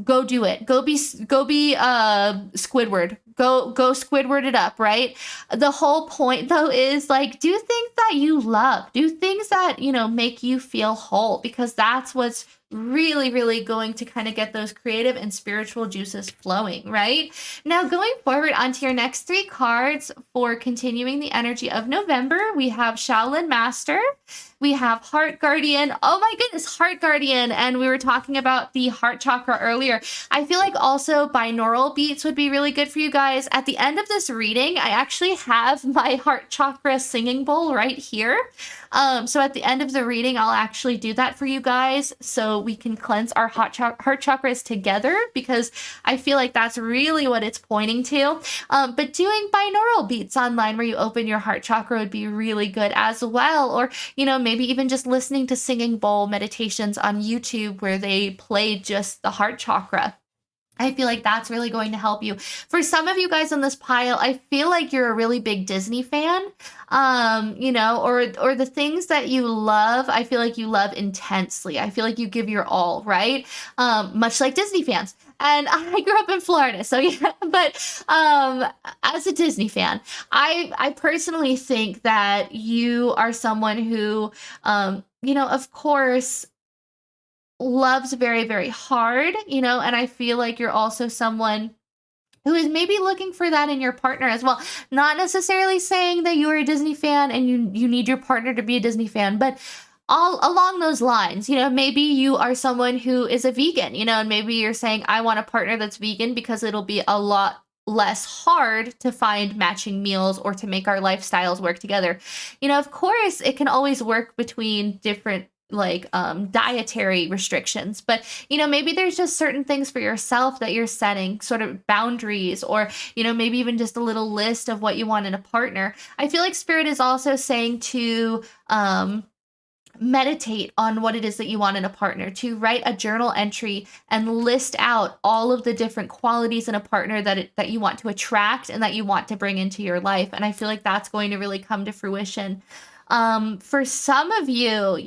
go do it. Go be Squidward. Go Squidward it up, right? The whole point though is like, do things that you love. Do things that, make you feel whole, because that's what's really, really going to kind of get those creative and spiritual juices flowing, right? Now, going forward onto your next 3 cards for continuing the energy of November, we have Shaolin Master, we have Heart Guardian. Oh my goodness, Heart Guardian. And we were talking about the heart chakra earlier. I feel like also binaural beats would be really good for you guys. At the end of this reading, I actually have my heart chakra singing bowl right here. So at the end of the reading, I'll actually do that for you guys so we can cleanse our heart chakras together, because I feel like that's really what it's pointing to. But doing binaural beats online where you open your heart chakra would be really good as well. Or, maybe even just listening to singing bowl meditations on YouTube where they play just the heart chakra. I feel like that's really going to help you. For some of you guys on this pile, I feel like you're a really big Disney fan, or the things that you love, I feel like you love intensely. I feel like you give your all, right? Much like Disney fans. And I grew up in Florida, so yeah, but as a Disney fan, I personally think that you are someone who, of course, loves very, very hard, and I feel like you're also someone who is maybe looking for that in your partner as well. Not necessarily saying that you are a Disney fan and you need your partner to be a Disney fan, but all along those lines, maybe you are someone who is a vegan, and maybe you're saying, I want a partner that's vegan because it'll be a lot less hard to find matching meals or to make our lifestyles work together. Of course, it can always work between different dietary restrictions, but maybe there's just certain things for yourself that you're setting sort of boundaries, or maybe even just a little list of what you want in a partner. I feel like Spirit is also saying to meditate on what it is that you want in a partner, to write a journal entry and list out all of the different qualities in a partner that you want to attract and that you want to bring into your life. And I feel like that's going to really come to fruition. For some of you,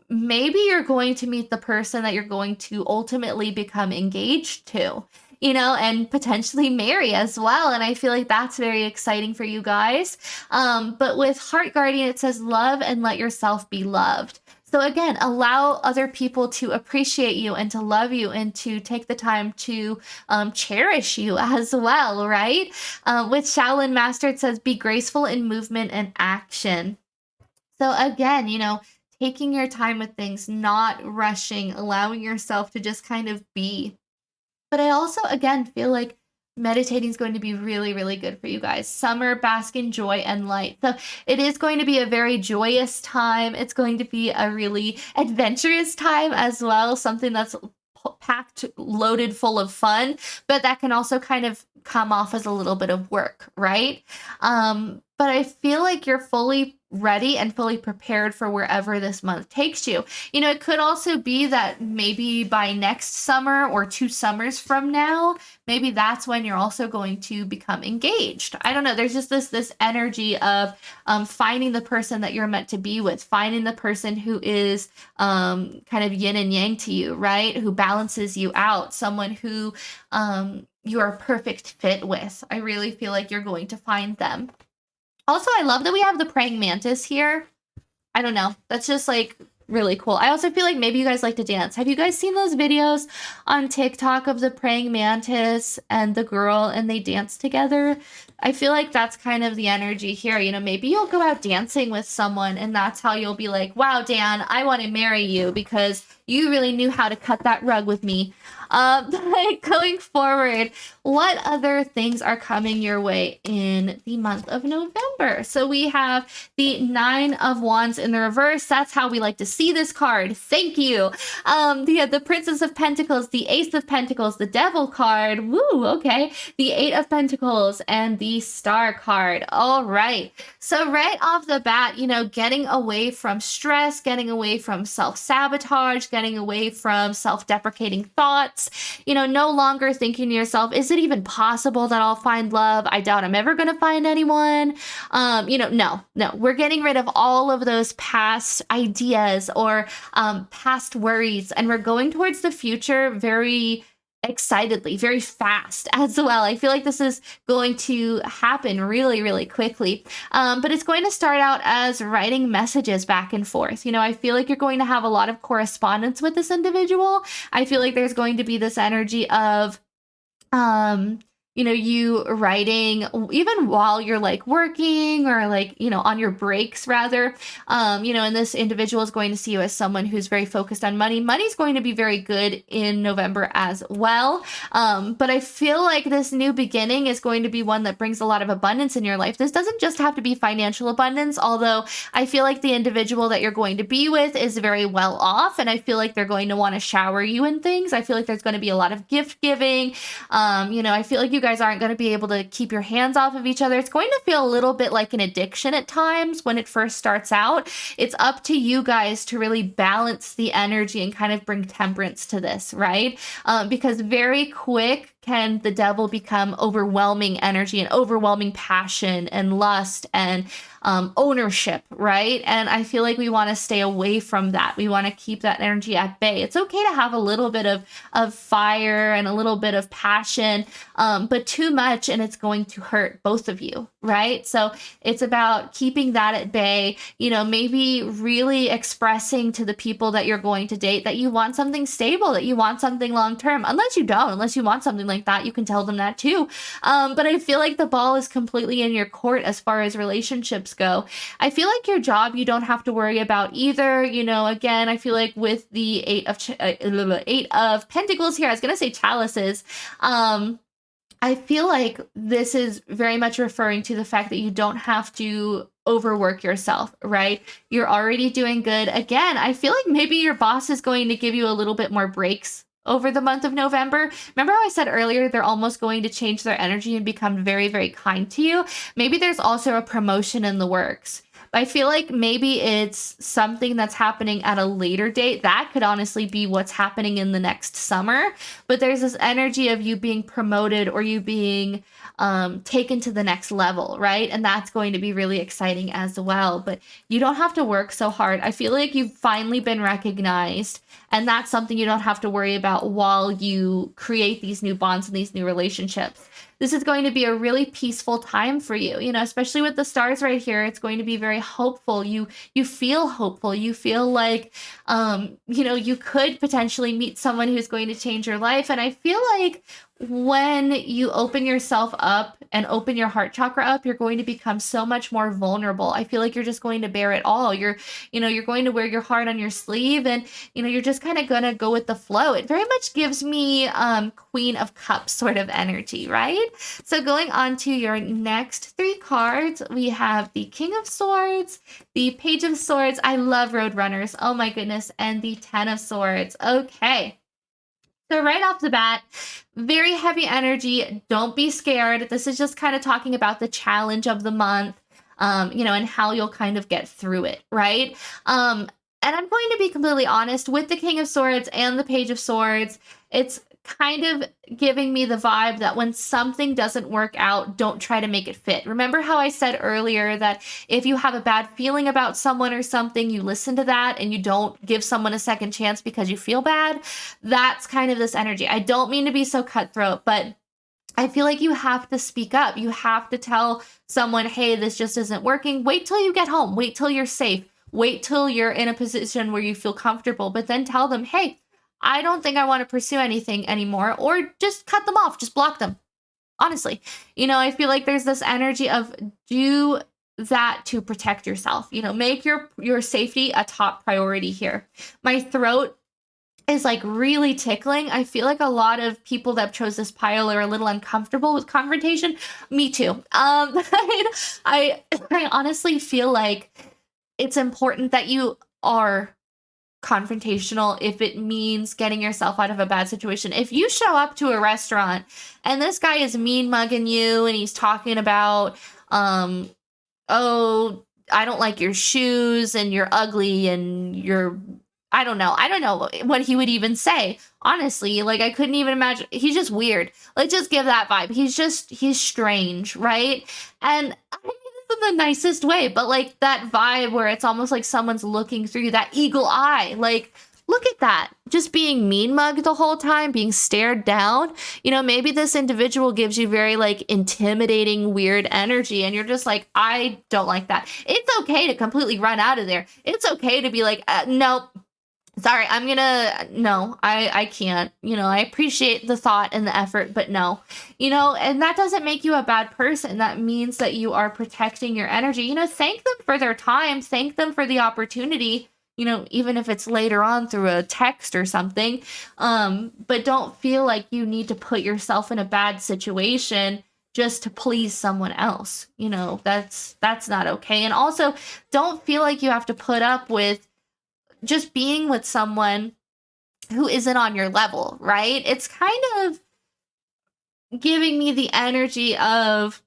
maybe you're going to meet the person that you're going to ultimately become engaged to, and potentially marry as well. And I feel like that's very exciting for you guys. But with Heart Guardian, it says love and let yourself be loved. So again, allow other people to appreciate you and to love you and to take the time to cherish you as well, right? With Shaolin Master, it says be graceful in movement and action. So again, taking your time with things, not rushing, allowing yourself to just kind of be. But I also, again, feel like meditating is going to be really, really good for you guys. Summer, bask in joy and light. So it is going to be a very joyous time. It's going to be a really adventurous time as well. Something that's packed, loaded full of fun, but that can also kind of come off as a little bit of work, right? But I feel like you're fully ready and fully prepared for wherever this month takes you. It could also be that maybe by next summer or 2 summers from now, maybe that's when you're also going to become engaged. I don't know. There's just this energy of finding the person that you're meant to be with, finding the person who is kind of yin and yang to you, right? Who balances you out, someone who you are a perfect fit with. I really feel like you're going to find them. Also, I love that we have the praying mantis here. I don't know. That's just like really cool. I also feel like maybe you guys like to dance. Have you guys seen those videos on TikTok of the praying mantis and the girl and they dance together? I feel like that's kind of the energy here. You know, maybe you'll go out dancing with someone and that's how you'll be like, wow, Dan, I want to marry you because you really knew how to cut that rug with me. But going forward, what other things are coming your way in the month of November? So we have the 9 of Wands in the reverse. That's how we like to see this card. Thank you. The Princess of Pentacles, the Ace of Pentacles, the Devil card. Woo, okay. The 8 of Pentacles and the Star card. All right. So right off the bat, you know, getting away from stress, getting away from self-sabotage, getting away from self-deprecating thoughts, you know, no longer thinking to yourself, is it even possible that I'll find love? I doubt I'm ever going to find anyone. You know, no, we're getting rid of all of those past ideas or past worries, and we're going towards the future very excitedly, very fast as well. I feel like this is going to happen really, really quickly. But it's going to start out as writing messages back and forth. You know, I feel like you're going to have a lot of correspondence with this individual. I feel like there's going to be this energy of, you know, you writing even while you're like working or like, you know, on your breaks rather, you know, and this individual is going to see you as someone who's very focused on money. Money's going to be very good in November as well. But I feel like this new beginning is going to be one that brings a lot of abundance in your life. This doesn't just have to be financial abundance, although I feel like the individual that you're going to be with is very well off. And I feel like they're going to want to shower you in things. I feel like there's going to be a lot of gift giving. You know, I feel like you guys aren't going to be able to keep your hands off of each other. It's going to feel a little bit like an addiction at times when it first starts out. It's up to you guys to really balance the energy and kind of bring temperance to this, right? Because very quick can the devil become overwhelming energy and overwhelming passion and lust and ownership, right? And I feel like we want to stay away from that. We want to keep that energy at bay. It's okay to have a little bit of fire and a little bit of passion, but too much and it's going to hurt both of you, right? So it's about keeping that at bay, you know, maybe really expressing to the people that you're going to date that you want something stable, that you want something long-term. Unless you don't, unless you want something like that, you can tell them that too. But I feel like the ball is completely in your court as far as relationships go. I feel like your job, you don't have to worry about either. You know, again, I feel like with the eight of Pentacles here, I was going to say chalices. I feel like this is very much referring to the fact that you don't have to overwork yourself, right? You're already doing good. Again, I feel like maybe your boss is going to give you a little bit more breaks over the month of November. Remember how I said earlier, they're almost going to change their energy and become very, very kind to you? Maybe there's also a promotion in the works. I feel like maybe it's something that's happening at a later date. That could honestly be what's happening in the next summer. But there's this energy of you being promoted or you being taken to the next level, right? And that's going to be really exciting as well. But you don't have to work so hard. I feel like you've finally been recognized. And that's something you don't have to worry about while you create these new bonds and these new relationships. This is going to be a really peaceful time for you, you know, especially with the stars right here. It's going to be very hopeful. You feel hopeful. You feel like, you know, you could potentially meet someone who's going to change your life. And I feel like when you open yourself up and open your heart chakra up, you're going to become so much more vulnerable. I feel like you're just going to bear it all. You're going to wear your heart on your sleeve and, you know, you're just kind of going to go with the flow. It very much gives me Queen of Cups sort of energy, right? So going on to your next 3 cards, we have the King of Swords, the Page of Swords. I love Roadrunners. Oh my goodness. And the 10 of Swords. Okay. So right off the bat, very heavy energy. Don't be scared. This is just kind of talking about the challenge of the month, you know, and how you'll kind of get through it, right? And I'm going to be completely honest with the King of Swords and the Page of Swords. It's kind of giving me the vibe that when something doesn't work out, don't try to make it fit. Remember how I said earlier that if you have a bad feeling about someone or something, you listen to that and you don't give someone a second chance because you feel bad? That's kind of this energy. I don't mean to be so cutthroat, but I feel like you have to speak up. You have to tell someone, hey, this just isn't working. Wait till you get home. Wait till you're safe. wait till you're in a position where you feel comfortable, but then tell them, hey, I don't think I want to pursue anything anymore, or just cut them off, just block them. Honestly, I feel like there's this energy of do that to protect yourself, make your safety a top priority here. My throat is like really tickling. I feel like a lot of people that chose this pile are a little uncomfortable with confrontation. Me too. I honestly feel like it's important that you are confrontational if it means getting yourself out of a bad situation. If you show up to a restaurant and this guy is mean mugging you and he's talking about, oh, I don't like your shoes and you're ugly and you're, I don't know what he would even say. Honestly, like I couldn't even imagine. He's just weird. Let's just give that vibe. He's strange, right? And I mean this in the nicest way, but like that vibe where it's almost like someone's looking through that eagle eye. Like, look at that. Just being mean mugged the whole time, being stared down. Maybe this individual gives you very like intimidating, weird energy, and you're just like, I don't like that. It's okay to completely run out of there. It's okay to be like, nope. Sorry, no, I can't. I appreciate the thought and the effort, but no. And that doesn't make you a bad person. That means that you are protecting your energy. Thank them for their time. Thank them for the opportunity, even if it's later on through a text or something. But don't feel like you need to put yourself in a bad situation just to please someone else. That's not okay. And also, don't feel like you have to put up with just being with someone who isn't on your level, right? It's kind of giving me the energy of,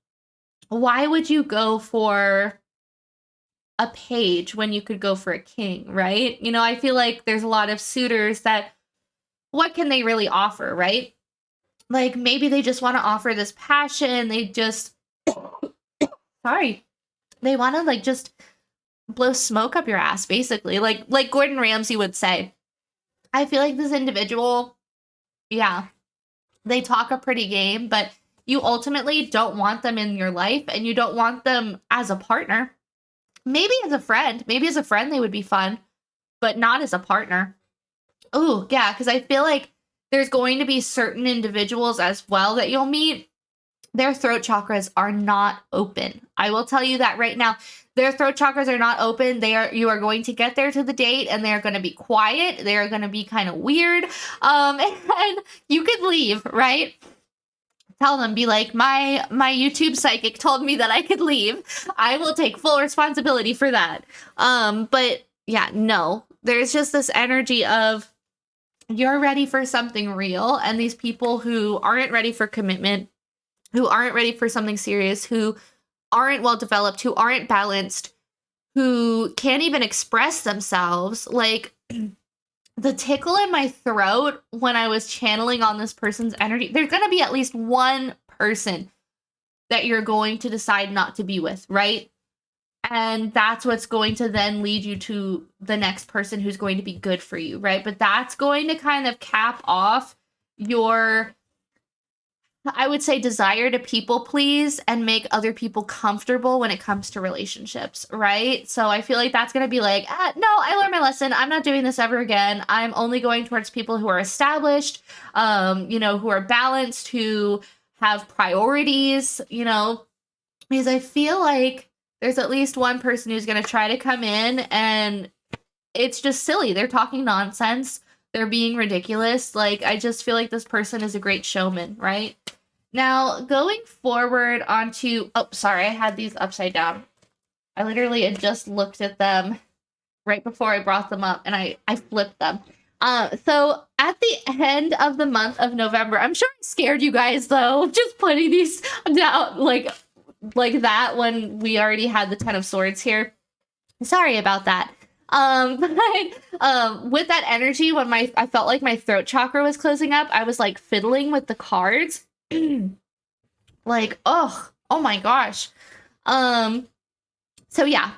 why would you go for a page when you could go for a king, right? I feel like there's a lot of suitors that, what can they really offer, right? Like maybe they just want to offer this passion. They just, sorry, they want to like just blow smoke up your ass, basically, like Gordon Ramsay would say. I feel like this individual, yeah, they talk a pretty game, but you ultimately don't want them in your life, and you don't want them as a partner. Maybe as a friend they would be fun, but not as a partner. Oh yeah, because I feel like there's going to be certain individuals as well that you'll meet, their throat chakras are not open. I will tell you that right now. Their throat chakras are not open. You are going to get there to the date and they're going to be quiet. They're going to be kind of weird. And you could leave, right? Tell them, be like, my YouTube psychic told me that I could leave. I will take full responsibility for that. But yeah, no, there's just this energy of, you're ready for something real. And these people who aren't ready for commitment, who aren't ready for something serious, who aren't well developed, who aren't balanced, who can't even express themselves, like the tickle in my throat when I was channeling on this person's energy, there's going to be at least one person that you're going to decide not to be with, right? And that's what's going to then lead you to the next person who's going to be good for you, right? But that's going to kind of cap off your, I would say, desire to people please and make other people comfortable when it comes to relationships, right? So I feel like that's going to be like, no, I learned my lesson. I'm not doing this ever again. I'm only going towards people who are established, who are balanced, who have priorities, because I feel like there's at least one person who's going to try to come in and it's just silly. They're talking nonsense. They're being ridiculous. Like, I just feel like this person is a great showman, right? Now, going forward onto, oh, sorry, I had these upside down. I literally had just looked at them right before I brought them up and I flipped them. So at the end of the month of November, I'm sure I scared you guys though, just putting these down like that when we already had the Ten of Swords here. Sorry about that. But with that energy, when I felt like my throat chakra was closing up, I was like fiddling with the cards. Like, oh my gosh. So yeah,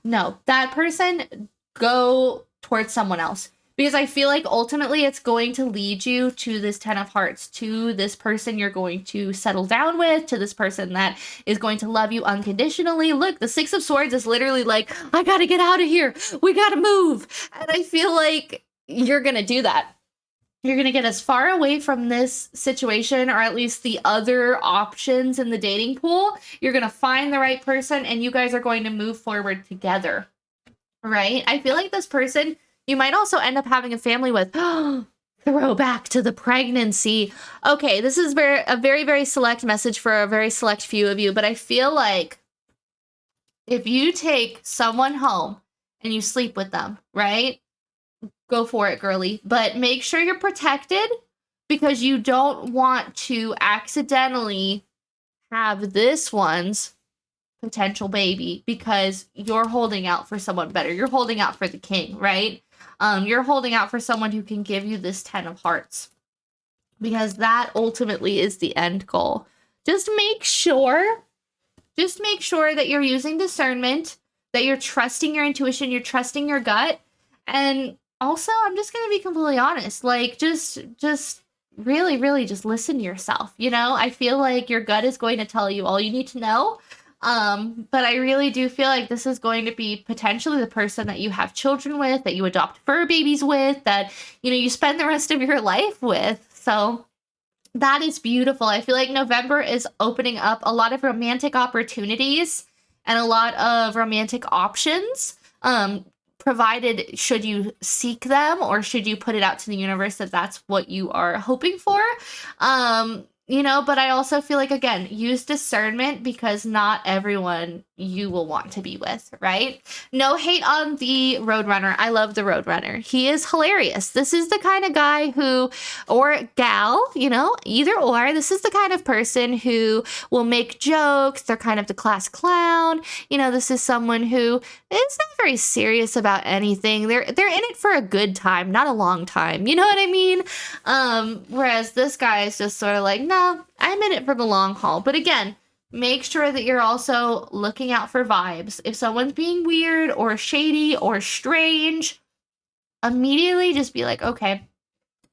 no, that person, go towards someone else, because I feel like ultimately it's going to lead you to this 10 of Hearts, to this person you're going to settle down with, to this person that is going to love you unconditionally. Look, the 6 of Swords is literally like, I gotta get out of here. We gotta move. And I feel like you're gonna do that. You're going to get as far away from this situation, or at least the other options in the dating pool. You're going to find the right person, and you guys are going to move forward together, right? I feel like this person, you might also end up having a family with. Throw back to the pregnancy. Okay, this is a very, very select message for a very select few of you, but I feel like if you take someone home and you sleep with them, right? Go for it, girly. But make sure you're protected, because you don't want to accidentally have this one's potential baby, because you're holding out for someone better. You're holding out for the king, right? You're holding out for someone who can give you this 10 of Hearts, because that ultimately is the end goal. Just make sure that you're using discernment, that you're trusting your intuition, you're trusting your gut. And also, I'm just going to be completely honest, like, just really, really just listen to yourself. You know, I feel like your gut is going to tell you all you need to know. But I really do feel like this is going to be potentially the person that you have children with, that you adopt fur babies with, that, you know, you spend the rest of your life with. So that is beautiful. I feel like November is opening up a lot of romantic opportunities and a lot of romantic options. Provided, should you seek them, or should you put it out to the universe that that's what you are hoping for? You know, but I also feel like, again, use discernment, because not everyone you will want to be with, right? No hate on the Roadrunner. I love the Roadrunner. He is hilarious. This is the kind of guy who, or gal, you know, either or, this is the kind of person who will make jokes. They're kind of the class clown. You know, this is someone who is not very serious about anything. They're in it for a good time, not a long time. You know what I mean? Whereas this guy is just sort of like, no, I'm in it for the long haul. But again, make sure that you're also looking out for vibes. If someone's being weird or shady or strange, immediately just be like, okay,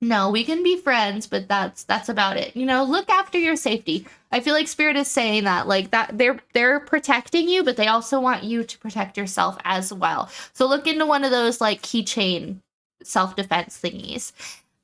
no, we can be friends, but that's about it. You know, look after your safety. I feel like Spirit is saying that, like, that they're protecting you, but they also want you to protect yourself as well. So look into one of those, like, keychain self-defense thingies.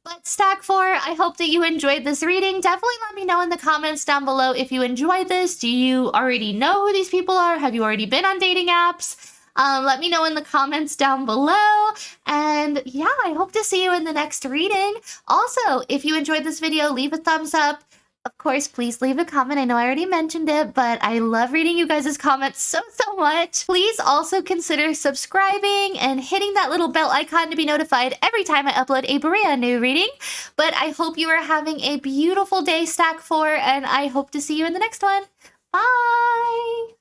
But Stack 4, I hope that you enjoyed this reading. Definitely let me know in the comments down below if you enjoyed this. Do you already know who these people are? Have you already been on dating apps? Let me know in the comments down below. And yeah, I hope to see you in the next reading. Also, if you enjoyed this video, leave a thumbs up. Of course, please leave a comment. I know I already mentioned it, but I love reading you guys' comments so much. Please also consider subscribing and hitting that little bell icon to be notified every time I upload a brand new reading. But I hope you are having a beautiful day, Stack 4, and I hope to see you in the next one. Bye!